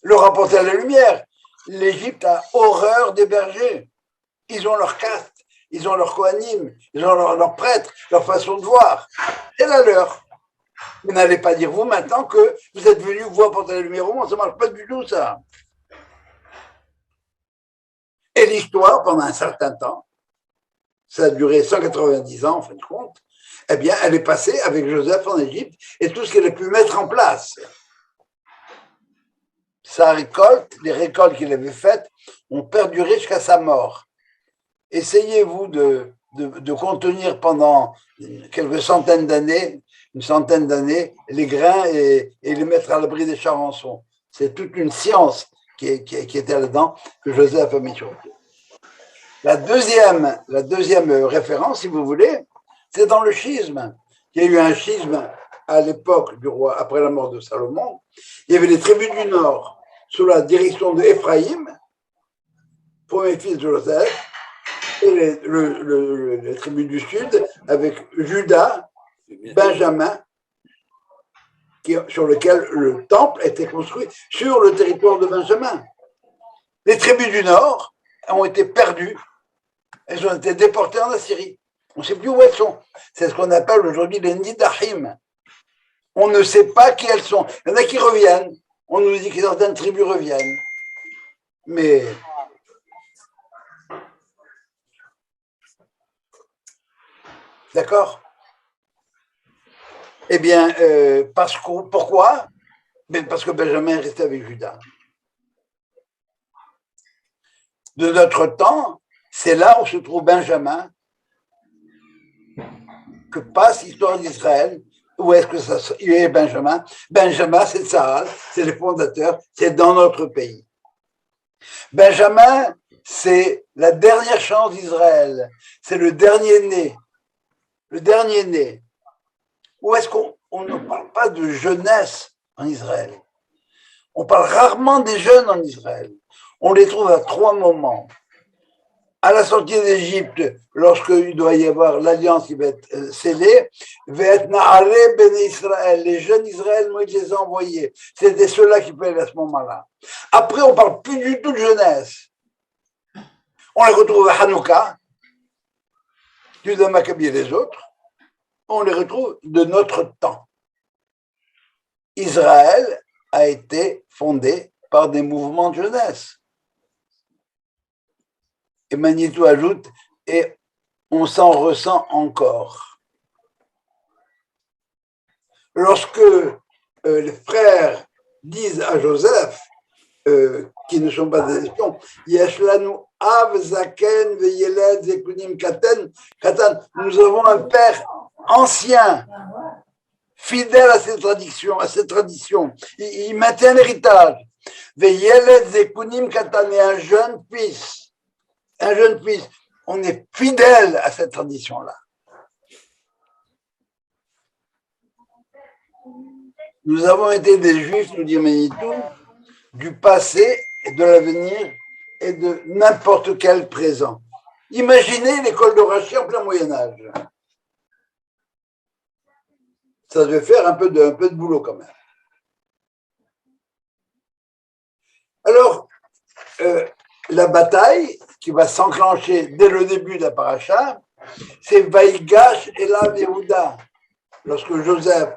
Speaker 1: leur apporter la lumière. L'Égypte a horreur des bergers. Ils ont leur caste, ils ont leur kohanim, ils ont leur prêtre, leur façon de voir. C'est la leur. Vous n'allez pas dire, vous, maintenant, que vous êtes venus vous apporter la lumière au monde. Ça ne marche pas du tout, ça. Et l'histoire, pendant un certain temps, ça a duré 190 ans, en fin de compte, eh bien, elle est passée avec Joseph en Égypte et tout ce qu'elle a pu mettre en place. Sa récolte, les récoltes qu'il avait faites, ont perduré jusqu'à sa mort. Essayez-vous de contenir pendant quelques centaines d'années, une centaine d'années, les grains et les mettre à l'abri des charançons. C'est toute une science qui était là-dedans, que Joseph a mis sur pied. La deuxième référence, si vous voulez, c'est dans le schisme. Il y a eu un schisme à l'époque du roi, après la mort de Salomon. Il y avait les tribus du Nord, sous la direction de Éphraïm, premier fils de Joseph, et les tribus du Sud, avec Judas, Benjamin, sur lequel le temple était construit, sur le territoire de Benjamin. Les tribus du Nord ont été perdues. Elles ont été déportées en Assyrie. On ne sait plus où elles sont. C'est ce qu'on appelle aujourd'hui les Nidachim. On ne sait pas qui elles sont. Il y en a qui reviennent. On nous dit que certaines tribus reviennent. Mais d'accord? Eh bien, pourquoi? Parce que Benjamin est resté avec Judas. De notre temps, c'est là où se trouve Benjamin que passe l'histoire d'Israël. Où est-ce que il est Benjamin? Benjamin, c'est Tsahal, c'est le fondateur, c'est dans notre pays. Benjamin, c'est la dernière chance d'Israël, c'est le dernier né. Le dernier né. Où est-ce qu'on ne parle pas de jeunesse en Israël? On parle rarement des jeunes en Israël. On les trouve à 3 moments. À la sortie d'Égypte, lorsqu'il doit y avoir l'alliance qui va être scellée, les jeunes Israël, Moïse les a envoyés. C'était ceux-là qui pouvaient aller à ce moment-là. Après, on ne parle plus du tout de jeunesse. On les retrouve à Hanouka, Judas Maccabi et les autres. On les retrouve de notre temps. Israël a été fondé par des mouvements de jeunesse. Et Manitou ajoute, et on s'en ressent encore. Lorsque les frères disent à Joseph, qui ne sont pas des espions, Yeshlanu Av Zaken Veyeled Zekunim Katan, nous avons un père ancien, fidèle à cette tradition. Il maintient l'héritage. Veyeled Zekunim Katan, et un jeune fils. On est fidèle à cette tradition-là. Nous avons été des Juifs, nous dit Manitou, du passé et de l'avenir et de n'importe quel présent. Imaginez l'école de Rachi en plein Moyen-Âge. Ça devait faire un peu de boulot quand même. Alors, la bataille qui va s'enclencher dès le début de la paracha, c'est Vaïgash et la Yehuda. Lorsque Joseph,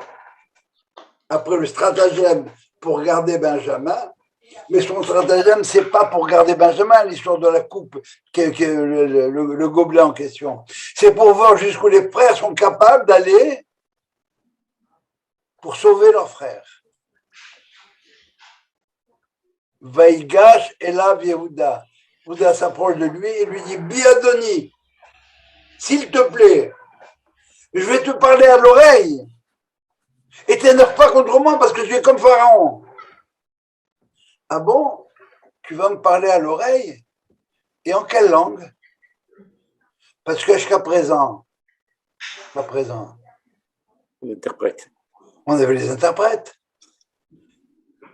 Speaker 1: après le stratagème pour garder Benjamin, mais son stratagème, c'est pas pour garder Benjamin, l'histoire de la coupe, le gobelet en question. C'est pour voir jusqu'où les frères sont capables d'aller pour sauver leurs frères. Vaïgash et la Yehuda. Yehuda s'approche de lui et lui dit, Biadoni, s'il te plaît, je vais te parler à l'oreille et t'énerve pas contre moi parce que je suis comme Pharaon. Ah bon? Tu vas me parler à l'oreille? Et en quelle langue? Parce que jusqu'à présent,
Speaker 2: L'interprète.
Speaker 1: On avait les interprètes.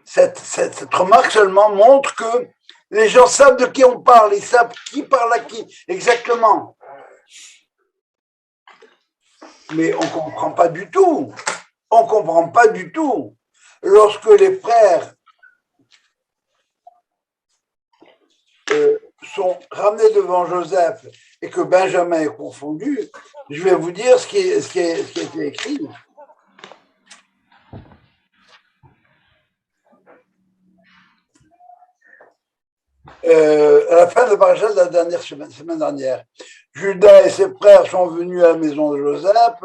Speaker 1: Cette remarque seulement montre que Les gens savent de qui on parle, ils savent qui parle à qui, exactement. Mais on ne comprend pas du tout. On ne comprend pas du tout. Lorsque les frères sont ramenés devant Joseph et que Benjamin est confondu, je vais vous dire ce qui a été écrit. À la fin de la parasha de la dernière semaine dernière, Judas et ses frères sont venus à la maison de Joseph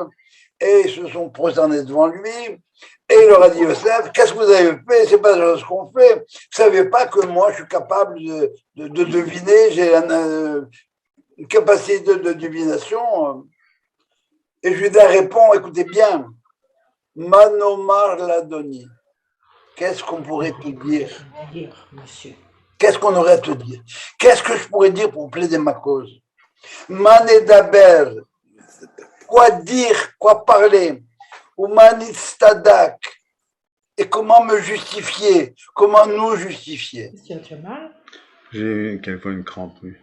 Speaker 1: et ils se sont prosternés devant lui. Et il leur a dit, Joseph, qu'est-ce que vous avez fait? C'est pas ce qu'on fait. Vous savez pas que moi, je suis capable de deviner, j'ai une capacité de divination. Et Judas répond, écoutez bien, Manomar Ladoni. Qu'est-ce qu'on pourrait te dire?
Speaker 4: Monsieur.
Speaker 1: Qu'est-ce qu'on aurait à te dire? Qu'est-ce que je pourrais dire pour plaider ma cause? Manedaber, quoi dire, quoi parler? Ou manistadak, et comment me justifier? Comment nous justifier?
Speaker 4: Est-ce que tu as mal?
Speaker 5: J'ai quelquefois une crampe, oui.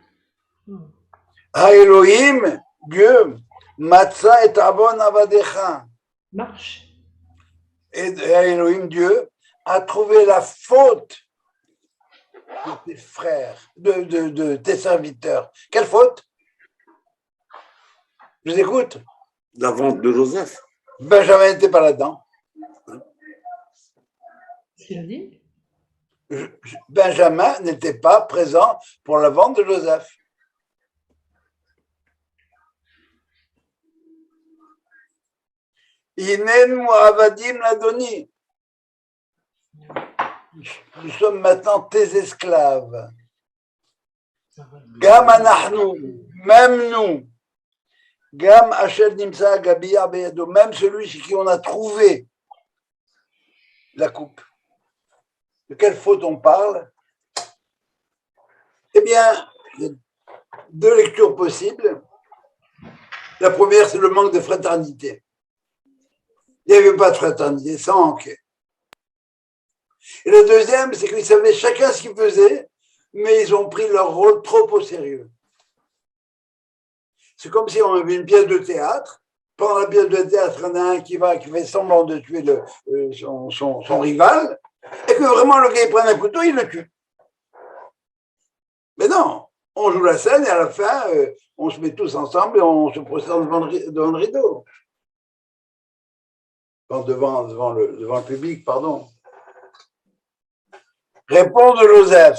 Speaker 1: Ha Elohim, Dieu, Matza et Avon Avadecha.
Speaker 4: Marche.
Speaker 1: Et Elohim, Dieu, a trouvé la faute de tes frères, de tes serviteurs. Quelle faute? Je vous écoute.
Speaker 2: La vente de Joseph.
Speaker 1: Benjamin n'était pas là-dedans.
Speaker 4: Qu'est-ce qu'il a dit?
Speaker 1: Benjamin n'était pas présent pour la vente de Joseph. Inen Avadim Ladoni. Nous sommes maintenant tes esclaves. Gam anachnu, même nous. Gam Asher Nimsa Gabiya Beyado, même celui chez qui on a trouvé la coupe. De quelle faute on parle? Eh bien, il y a deux lectures possibles. La première, c'est le manque de fraternité. Il n'y avait pas de fraternité, sans enquête. Et la deuxième, c'est qu'ils savaient chacun ce qu'ils faisaient, mais ils ont pris leur rôle trop au sérieux. C'est comme si on avait une pièce de théâtre. Pendant la pièce de théâtre, il y en a un qui fait semblant de tuer son rival, et que vraiment le gars il prend un couteau, il le tue. Mais non, on joue la scène et à la fin, on se met tous ensemble et on se prosterne devant le rideau. Devant le public, pardon. Réponse de Joseph.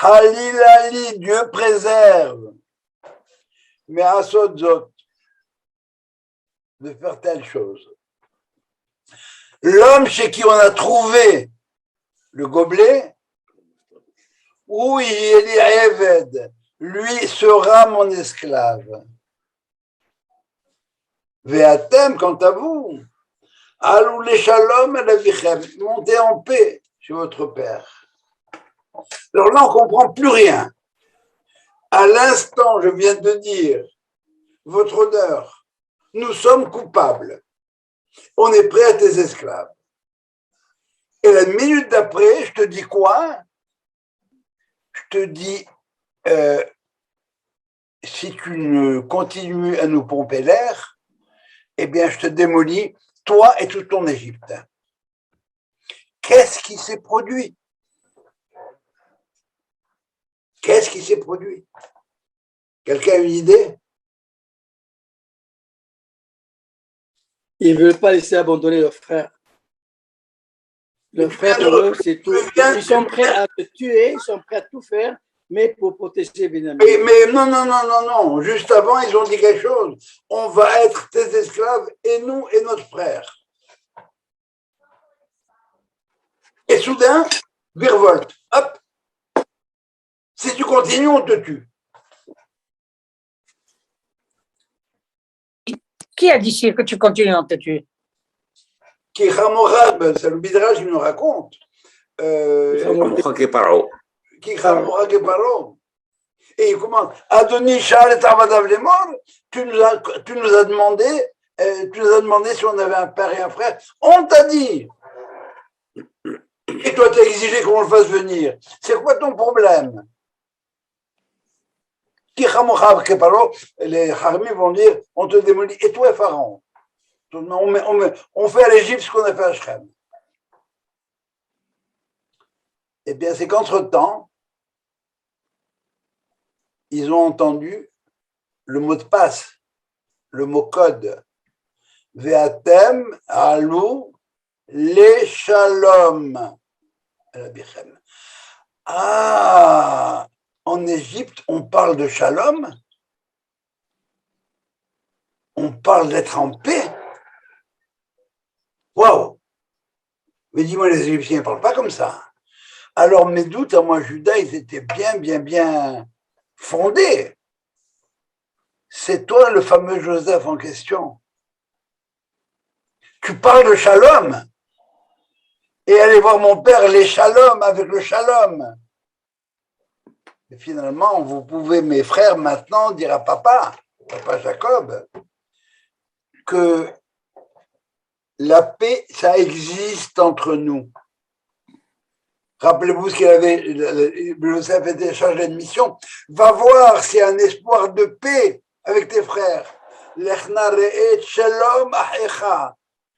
Speaker 1: Halilali, Dieu préserve. Mais Assodzot, de faire telle chose. L'homme chez qui on a trouvé le gobelet, où il est Eved, lui sera mon esclave. Ve'atem, quant à vous, alou les shalom et la vichem, montez en paix chez votre père. Alors là, on ne comprend plus rien. À l'instant, je viens de dire, votre honneur, nous sommes coupables. On est prêt à tes esclaves. Et la minute d'après, je te dis quoi? Je te dis, si tu ne continues à nous pomper l'air, eh bien, je te démolis, toi et tout ton Égypte. Qu'est-ce qui s'est produit? Qu'est-ce qui s'est produit? Quelqu'un a une idée?
Speaker 6: Ils ne veulent pas laisser abandonner leurs frères. Leurs frères, pour eux, c'est tout. Ils sont prêts à te tuer, ils sont prêts à tout faire, mais pour protéger Benjamin.
Speaker 1: Mais non. Juste avant, ils ont dit quelque chose. On va être tes esclaves, et nous et notre frère. Et soudain, virevolte. Hop. Si tu continues, on te tue.
Speaker 7: Qui a dit que tu continues à te tuer?
Speaker 1: Qui Hamorab, c'est le Midrash qui nous raconte. Qui Hamorab et Paro. Et il commence. Adoni Shal et Avadav les morts. Tu nous as demandé si on avait un père et un frère. On t'a dit. Et toi, tu as exigé qu'on le fasse venir. C'est quoi ton problème? Les Harmi vont dire, on te démolit. Et toi, Pharaon? On fait à l'Égypte ce qu'on a fait à Shrem. Eh bien, c'est qu'entre-temps, ils ont entendu le mot de passe, le mot code. Ve'atem alou le shalom. Ah, en Égypte, on parle de shalom. On parle d'être en paix. Waouh! Mais dis-moi, les Égyptiens ne parlent pas comme ça. Alors mes doutes à moi, Judas, ils étaient bien fondés. C'est toi le fameux Joseph en question. Tu parles de shalom. Et allez voir mon père, les shalom avec le shalom. Et finalement, vous pouvez, mes frères, maintenant dire à papa Jacob, que la paix, ça existe entre nous. Rappelez-vous ce qu'il avait, Joseph était chargé de mission. Va voir s'il y a un espoir de paix avec tes frères.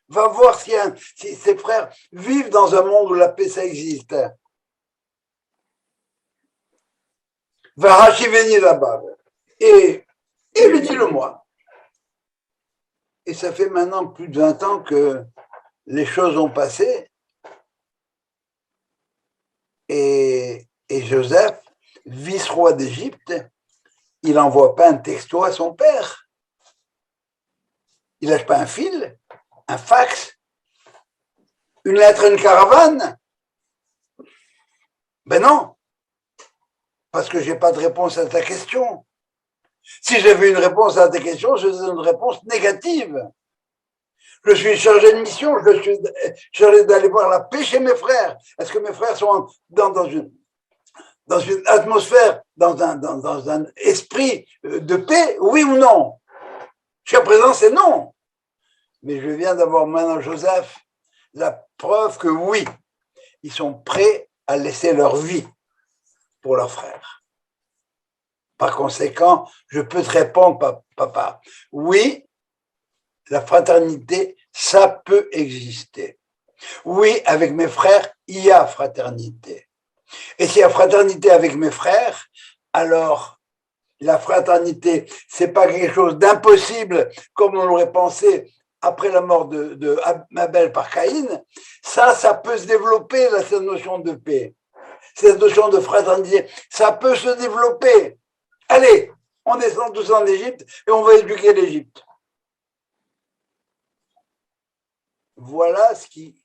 Speaker 1: Va voir si tes frères vivent dans un monde où la paix, ça existe. Va hachiveni là-bas. Et lui dis-le-moi. Et ça fait maintenant plus de 20 ans que les choses ont passé. Et Joseph, vice-roi d'Égypte, il n'envoie pas un texto à son père. Il lâche pas un fil, un fax, une lettre, une caravane. Ben non, parce que j'ai pas de réponse à ta question. Si j'avais une réponse à ta question, je donne une réponse négative. Je suis chargé de mission, je suis chargé d'aller voir la paix chez mes frères. Est-ce que mes frères sont dans une atmosphère, dans un esprit de paix, oui ou non? Jusqu'à présent, c'est non. Mais je viens d'avoir maintenant, Joseph, la preuve que oui, ils sont prêts à laisser leur vie pour leurs frères. Par conséquent, je peux te répondre, papa, oui, la fraternité, ça peut exister. Oui, avec mes frères, il y a fraternité. Et s'il y a fraternité avec mes frères, alors la fraternité, c'est pas quelque chose d'impossible comme on l'aurait pensé après la mort de Abel par Caïn. Ça peut se développer, cette notion de paix, cette notion de fraternité, ça peut se développer. Allez, on descend tous en Égypte et on va éduquer l'Égypte. Voilà ce qui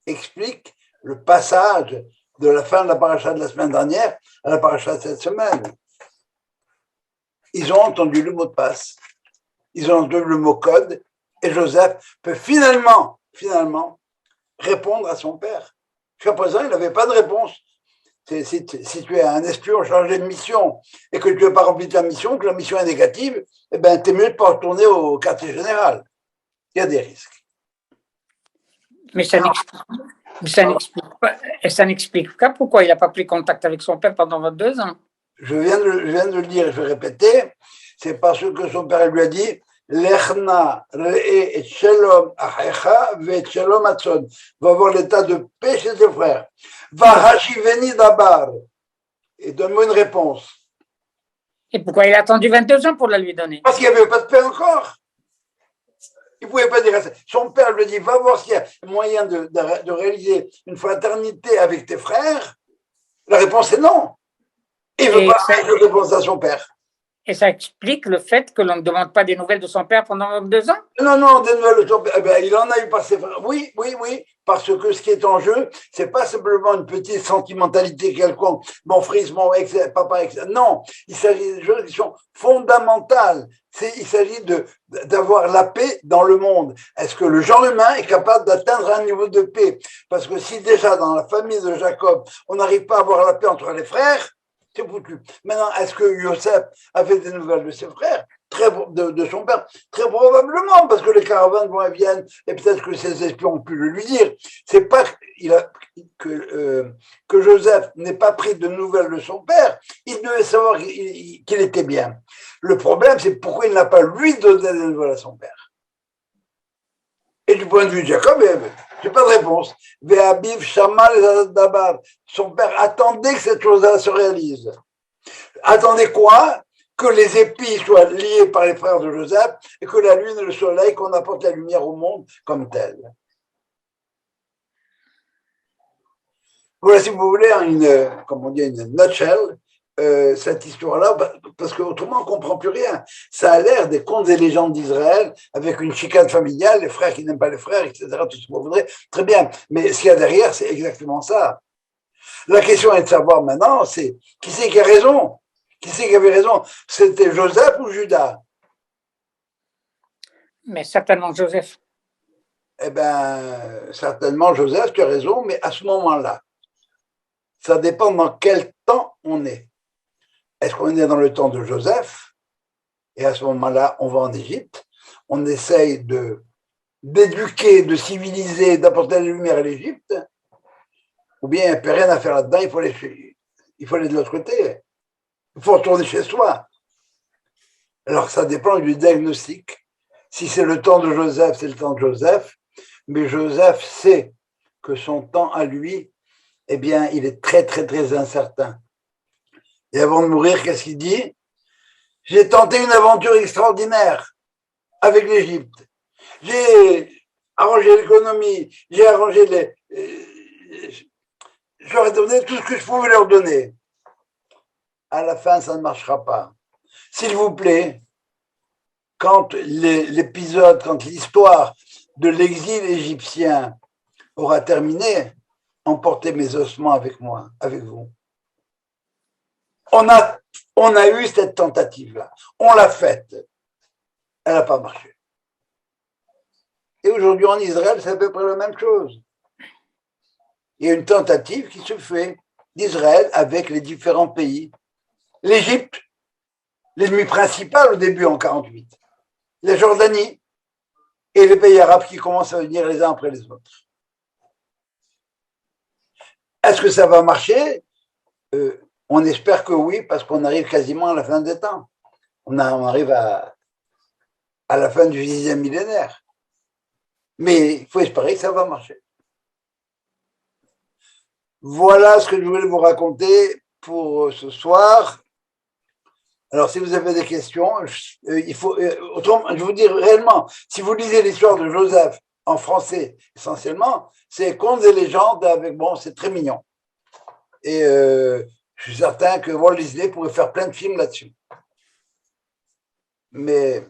Speaker 1: explique le passage de la fin de la paracha de la semaine dernière à la paracha de cette semaine. Ils ont entendu le mot de passe, ils ont entendu le mot code, et Joseph peut finalement répondre à son père. Jusqu'à présent, il n'avait pas de réponse. Si tu es un espion chargé de mission et que tu n'as pas rempli ta mission, que la mission est négative, eh ben, t'es mieux de pas retourner au quartier général. Il y a des risques.
Speaker 7: Mais ça n'explique pas pourquoi il n'a pas pris contact avec son père pendant 22 ans.
Speaker 1: Je viens de le dire et je vais répéter, c'est parce que son père lui a dit Lechna re'e et shalom achecha ve shalom atzon. Va voir l'état de paix chez tes frères. Va hashiveni dabar. Et donne-moi une réponse.
Speaker 7: Et pourquoi il a attendu 22 ans pour la lui donner?
Speaker 1: Parce qu'il n'y avait pas de paix encore. Il ne pouvait pas dire ça. Son père lui dit, va voir s'il y a moyen de réaliser une fraternité avec tes frères. La réponse est non. Il ne veut pas faire de réponse à son père.
Speaker 7: Et ça explique le fait que l'on ne demande pas des nouvelles de son père pendant 2 ans?
Speaker 1: Non, des nouvelles de son père. Eh bien, il en a eu par ses frères. Oui, parce que ce qui est en jeu, ce n'est pas simplement une petite sentimentalité quelconque. Mon fils, mon ex, papa, ex. Non, il s'agit de choses qui sont fondamentales. Il s'agit d'avoir la paix dans le monde. Est-ce que le genre humain est capable d'atteindre un niveau de paix? Parce que si déjà dans la famille de Jacob, on n'arrive pas à avoir la paix entre les frères, c'est foutu. Maintenant, est-ce que Yosef avait des nouvelles de ses frères, de son père? Très probablement, parce que les caravanes vont et viennent, et peut-être que ses espions ont pu le lui dire. C'est pas que Joseph n'ait pas pris de nouvelles de son père, il devait savoir qu'il était bien. Le problème, c'est pourquoi il n'a pas lui donné des nouvelles à son père. Et du point de vue de Jacob, j'ai pas de réponse. Ve'abiv shamal dabar. Son père attendait que cette chose-là se réalise. Attendait quoi? Que les épis soient liés par les frères de Joseph et que la lune et le soleil, qu'on apporte la lumière au monde comme tel. Voilà, si vous voulez, comme on dit, une nutshell, cette histoire-là, parce qu'autrement, on ne comprend plus rien. Ça a l'air des contes et légendes d'Israël, avec une chicane familiale, les frères qui n'aiment pas les frères, etc., tout ce que vous voudrez. Très bien. Mais ce qu'il y a derrière, c'est exactement ça. La question est de savoir maintenant, c'est qui c'est qui a raison? Qui c'est qui avait raison? C'était Joseph ou Judas?
Speaker 7: Mais certainement Joseph.
Speaker 1: Eh bien, certainement Joseph, tu as raison, mais à ce moment-là, ça dépend dans quel temps on est. Est-ce qu'on est dans le temps de Joseph? Et à ce moment-là, on va en Égypte, on essaye d'éduquer, de civiliser, d'apporter la lumière à l'Égypte, ou bien il n'y a rien à faire là-dedans, il faut aller de l'autre côté. Il faut retourner chez soi. Alors ça dépend du diagnostic. Si c'est le temps de Joseph, c'est le temps de Joseph, mais Joseph sait que son temps à lui, eh bien, il est très, très, très incertain. Et avant de mourir, qu'est-ce qu'il dit? J'ai tenté une aventure extraordinaire avec l'Égypte. J'ai arrangé l'économie, j'ai arrangé je leur ai donné tout ce que je pouvais leur donner. À la fin, ça ne marchera pas. S'il vous plaît, quand l'épisode, quand l'histoire de l'exil égyptien aura terminé, emportez mes ossements avec moi, avec vous. On a eu cette tentative-là. On l'a faite. Elle n'a pas marché. Et aujourd'hui, en Israël, c'est à peu près la même chose. Il y a une tentative qui se fait d'Israël avec les différents pays. L'Égypte, l'ennemi principal au début en 48. La Jordanie et les pays arabes qui commencent à venir les uns après les autres. Est-ce que ça va marcher? On espère que oui, parce qu'on arrive quasiment à la fin des temps. On arrive à la fin du 10e millénaire. Mais il faut espérer que ça va marcher. Voilà ce que je voulais vous raconter pour ce soir. Alors, si vous avez des questions, il faut, autrement, je vous dis réellement, si vous lisez l'histoire de Joseph en français essentiellement, c'est contes et légendes avec, bon, c'est très mignon. Et je suis certain que Walt Disney pourrait faire plein de films là-dessus. Mais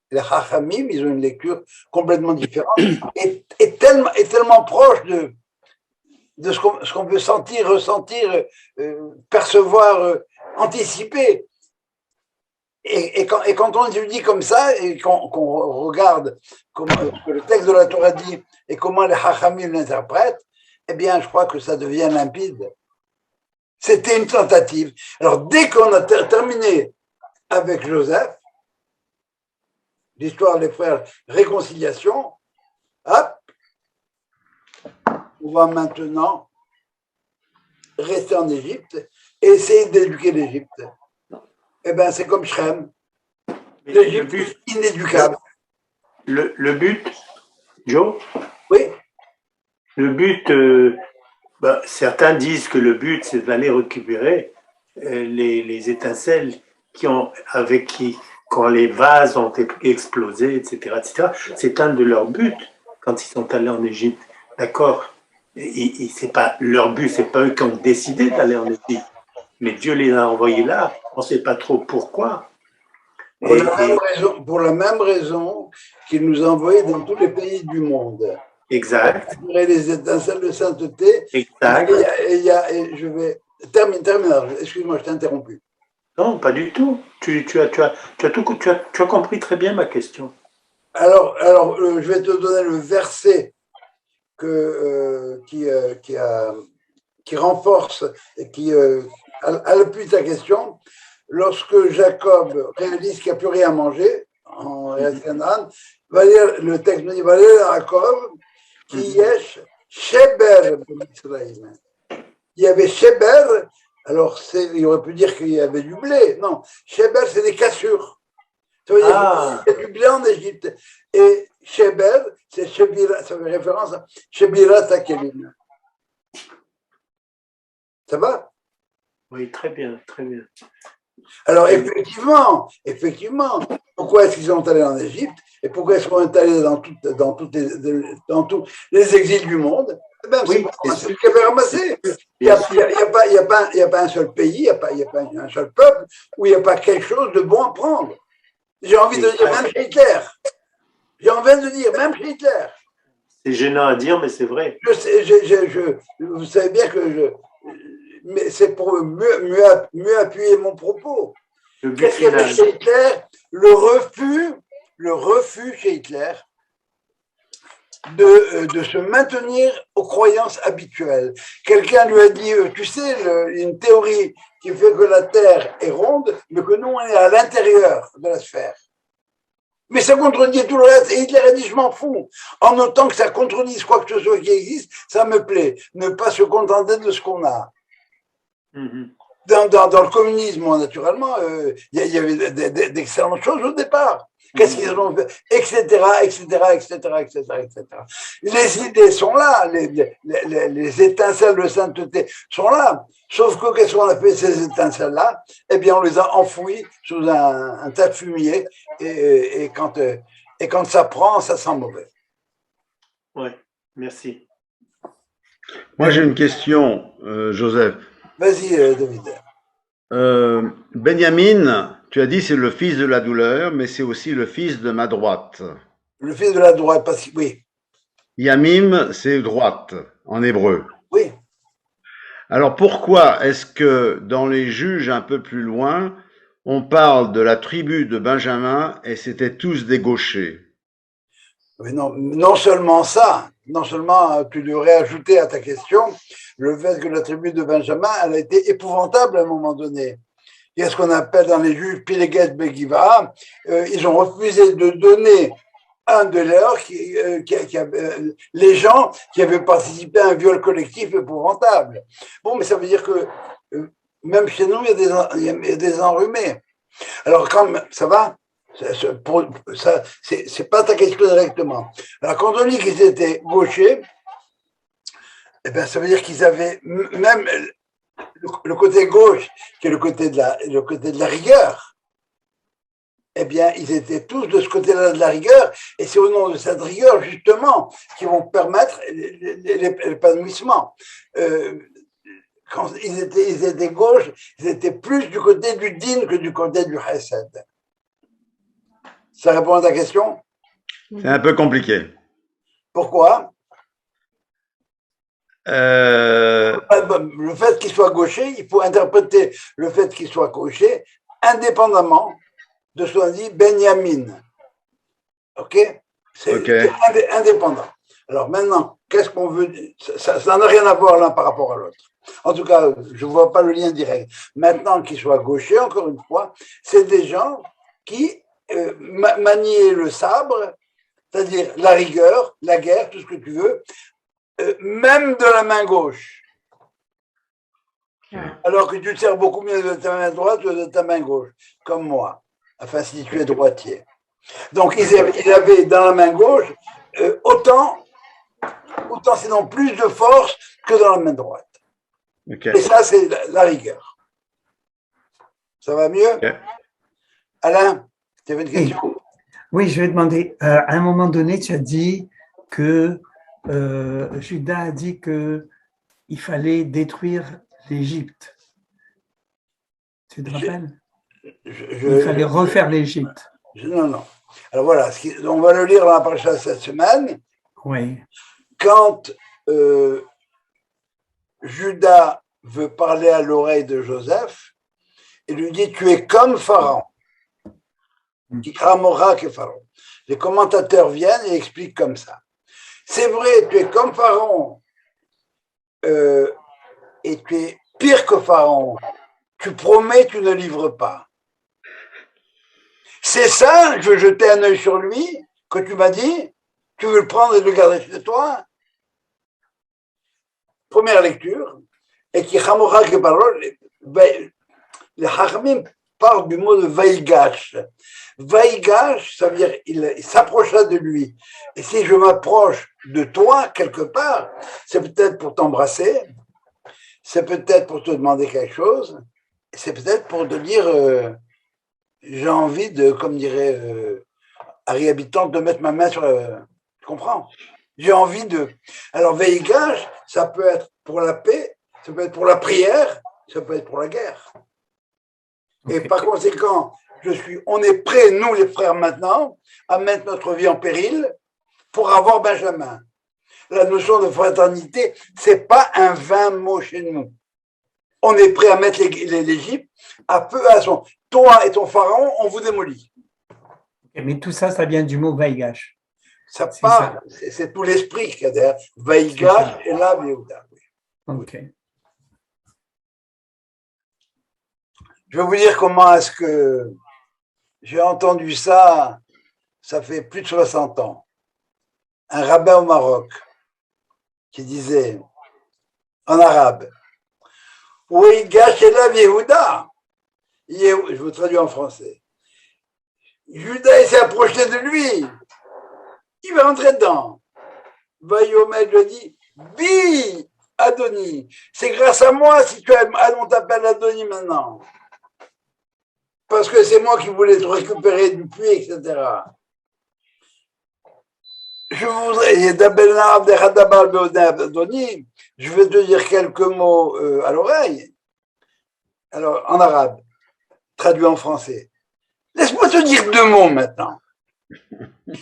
Speaker 1: les Chachamim, ils ont une lecture complètement différente et tellement proche de ce qu'on peut sentir, ressentir, percevoir, anticiper. Et quand on étudie comme ça et qu'on regarde ce que le texte de la Torah dit et comment les Chachamim l'interprètent, eh bien, je crois que ça devient limpide. C'était une tentative. Alors, dès qu'on a terminé avec Joseph, l'histoire des frères, réconciliation, hop, on va maintenant rester en Égypte et essayer d'éduquer l'Égypte. Eh bien, c'est comme Shrem. L'Égypte est inéducable.
Speaker 8: Le but, Joe?
Speaker 1: Oui.
Speaker 8: Le but, certains disent que le but, c'est d'aller récupérer les étincelles quand les vases ont explosé, etc., etc. C'est un de leurs buts quand ils sont allés en Égypte. D'accord? Et c'est pas leur but, c'est pas eux qui ont décidé d'aller en Égypte. Mais Dieu les a envoyés là. On ne sait pas trop pourquoi.
Speaker 1: Pour la même raison qu'il nous a envoyés dans tous les pays du monde.
Speaker 8: Exact.
Speaker 1: Les étincelles de sainteté.
Speaker 8: Exact.
Speaker 1: Et je vais terminer. Excuse-moi, je t'ai interrompu.
Speaker 8: Non, pas du tout. Tu as compris très bien ma question.
Speaker 1: Alors, je vais te donner le verset qui a qui renforce et qui à l'appui de ta question. Lorsque Jacob réalise qu'il n'y a plus rien à manger en Eretz Canaan, le texte me dit, va lire Jacob, qui yesh sheber b'Mitzrayim. Il y avait sheber, alors il aurait pu dire qu'il y avait du blé. Non, sheber, c'est des cassures. Ça veut dire qu'il y a du blé en Égypte. Et sheber, c'est shebira, ça fait référence à shebira takelim. Ça va?
Speaker 8: Oui, très bien, très bien.
Speaker 1: Alors, effectivement, pourquoi est-ce qu'ils sont allés en Égypte et pourquoi est-ce qu'ils sont allés dans tous les exils du monde? Eh bien,
Speaker 8: Oui,
Speaker 1: c'est ce qu'ils avaient ramassé. Il n'y a pas un seul pays, il n'y a pas un seul peuple où il n'y a pas quelque chose de bon à prendre. J'ai envie de dire, même chez Hitler. J'ai envie de dire, même chez Hitler.
Speaker 8: C'est gênant à dire, mais c'est vrai.
Speaker 1: Je sais, vous savez bien que mais c'est pour mieux appuyer mon propos. Qu'est-ce qu'il y avait chez Hitler? Le refus chez Hitler de se maintenir aux croyances habituelles. Quelqu'un lui a dit, tu sais, une théorie qui fait que la Terre est ronde, mais que nous, on est à l'intérieur de la sphère. Mais ça contredit tout le reste. Et Hitler a dit, je m'en fous. En autant que ça contredise quoi que ce soit qui existe, ça me plaît. Ne pas se contenter de ce qu'on a. Dans le communisme, naturellement, il y avait d'excellentes choses au départ. Qu'est-ce qu'ils ont fait, etc. Les idées sont là, les étincelles de sainteté sont là. Sauf que qu'est-ce qu'on a fait ces étincelles-là? Eh bien, on les a enfouies sous un tas de fumier et quand ça prend, ça sent mauvais.
Speaker 8: Oui, merci.
Speaker 5: Moi, j'ai une question, Joseph.
Speaker 1: Vas-y, David.
Speaker 5: Benjamin, tu as dit c'est le fils de la douleur, mais c'est aussi le fils de ma droite.
Speaker 1: Le fils de la droite, parce que oui.
Speaker 5: Yamim, c'est droite en hébreu.
Speaker 1: Oui.
Speaker 5: Alors pourquoi est-ce que dans les Juges un peu plus loin, on parle de la tribu de Benjamin et c'était tous des gauchers?
Speaker 1: Mais non seulement ça, non seulement tu devrais ajouter à ta question le fait que la tribu de Benjamin, elle a été épouvantable à un moment donné. Il y a ce qu'on appelle dans les Juifs Pileget Begiva, ils ont refusé de donner un de leurs, les gens qui avaient participé à un viol collectif épouvantable. Bon, mais ça veut dire que même chez nous, il y a des enrhumés. Alors, comme ça va, c'est pas ta question directement. Alors, quand on dit qu'ils étaient gauchers, eh bien, ça veut dire qu'ils avaient même le côté gauche, qui est le côté de la rigueur. Eh bien, ils étaient tous de ce côté-là de la rigueur, et c'est au nom de cette rigueur, justement, qui vont permettre l'épanouissement. Quand ils étaient gauches, ils étaient plus du côté du din que du côté du chesed. Ça répond à ta question?
Speaker 5: C'est un peu compliqué.
Speaker 1: Pourquoi? Le fait qu'il soit gaucher, il faut interpréter le fait qu'il soit gaucher indépendamment de ce qu'on dit Benjamin. Ok? C'est indépendant. Alors maintenant, qu'est-ce qu'on veut dire? Ça n'a rien à voir l'un par rapport à l'autre. En tout cas, je ne vois pas le lien direct. Maintenant qu'il soit gaucher, encore une fois, c'est des gens qui maniaient le sabre, c'est-à-dire la rigueur, la guerre, tout ce que tu veux, même de la main gauche. Alors que tu te sers beaucoup mieux de ta main droite que de ta main gauche, comme moi. Enfin, si tu es droitier. Donc, ils avaient dans la main gauche autant sinon plus de force que dans la main droite. Okay. Et ça, c'est la rigueur. Ça va mieux? Okay. Alain, tu avais une question?
Speaker 9: Oui, je vais demander. À un moment donné, tu as dit que Judas a dit qu'il fallait détruire l'Égypte. Tu te rappelles? Il fallait refaire l'Égypte.
Speaker 1: Non. Alors voilà, on va le lire dans la paracha cette semaine.
Speaker 9: Oui.
Speaker 1: Quand Judas veut parler à l'oreille de Joseph, il lui dit, tu es comme Pharaon. Qui cramera que Pharaon. Les commentateurs viennent et expliquent comme ça. C'est vrai, tu es comme Pharaon et tu es pire que Pharaon. Tu promets, tu ne livres pas. C'est ça, je veux jeter un œil sur lui, que tu m'as dit, tu veux le prendre et le garder chez toi. Première lecture, et qui Hamora que parole, les Hachamim parlent du mot de Vaïgash. Vaïgash, ça veut dire il s'approcha de lui. Et si je m'approche de toi quelque part, c'est peut-être pour t'embrasser, c'est peut-être pour te demander quelque chose, c'est peut-être pour te dire j'ai envie de, comme dirait Harry Habitant, de mettre ma main sur la... Tu comprends? J'ai envie de... Alors, Vaïgash, ça peut être pour la paix, ça peut être pour la prière, ça peut être pour la guerre. Et par conséquent, on est prêts, nous les frères maintenant, à mettre notre vie en péril pour avoir Benjamin. La notion de fraternité, c'est pas un vain mot chez nous. On est prêt à mettre l'Égypte à peu à son... Toi et ton pharaon, on vous démolit.
Speaker 9: Mais tout ça, ça vient du mot Vaïgash.
Speaker 1: Ça part, c'est tout l'esprit qu'il y a derrière. Vaïgash et là, Yehuda.
Speaker 9: Ok.
Speaker 1: Je vais vous dire comment est-ce que j'ai entendu ça, ça fait plus de 60 ans. Un rabbin au Maroc qui disait en arabe, Vaïgash et là, Yehuda. Je vous traduis en français. Judas s'est approché de lui. Il va rentrer dedans. Vaïomet lui a dit, Bi, Adoni, c'est grâce à moi si tu as, on t'appelle Adoni maintenant. Parce que c'est moi qui voulais te récupérer du puits, etc. Je voudrais, Adoni, je vais te dire quelques mots à l'oreille. Alors, en arabe, traduit en français. Laisse-moi te dire 2 mots maintenant.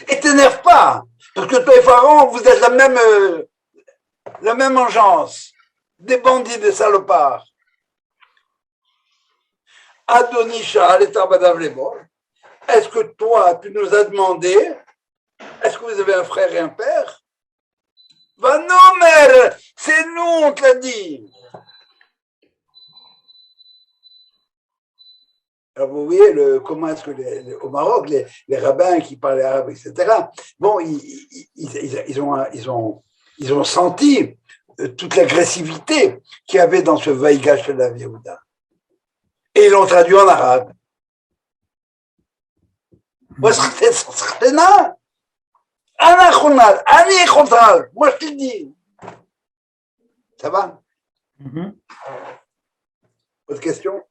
Speaker 1: Et t'énerve pas, parce que toi et Pharaon, vous êtes la même engeance, des bandits, des salopards. Adonisha, est-ce que toi, tu nous as demandé, est-ce que vous avez un frère et un père? Ben non, mère, c'est nous, on te l'a dit. Alors vous voyez comment est-ce que au Maroc, les rabbins qui parlaient arabe, etc., bon, ils ont senti toute l'agressivité qu'il y avait dans ce Vaïgash de la Yehuda. Et ils l'ont traduit en arabe. Moi, je te le dis. Ça va? Autre question?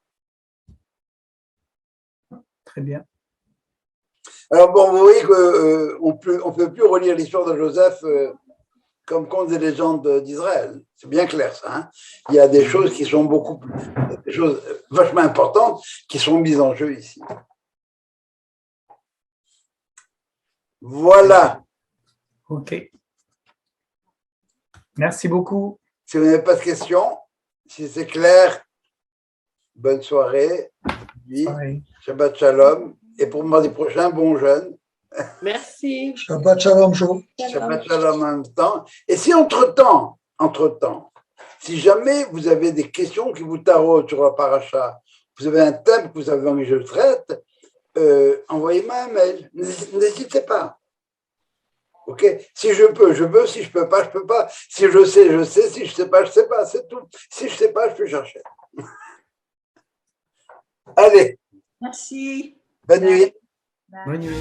Speaker 9: Très bien.
Speaker 1: Alors bon, vous voyez qu'on peut plus relire l'histoire de Joseph comme conte des légendes d'Israël. C'est bien clair ça. Hein, il y a des choses qui sont des choses vachement importantes qui sont mises en jeu ici. Voilà.
Speaker 9: Ok. Merci beaucoup.
Speaker 1: Si vous n'avez pas de questions, si c'est clair, bonne soirée. Shabbat Shalom. Et pour mardi prochain, bon jeûne.
Speaker 10: Merci.
Speaker 6: Shabbat Shalom, Jo.
Speaker 1: Shabbat Shalom en même temps. Et si entre-temps, si jamais vous avez des questions qui vous taraudent sur la paracha, vous avez un thème que vous avez envie que je traite, envoyez-moi un mail. N'hésitez pas. Ok? Si je peux, je peux. Si je peux pas, je peux pas. Si je sais, je sais. Si je sais pas, je sais pas. C'est tout. Si je sais pas, je peux chercher. Allez.
Speaker 3: Merci.
Speaker 1: Bonne nuit.
Speaker 9: Bonne nuit.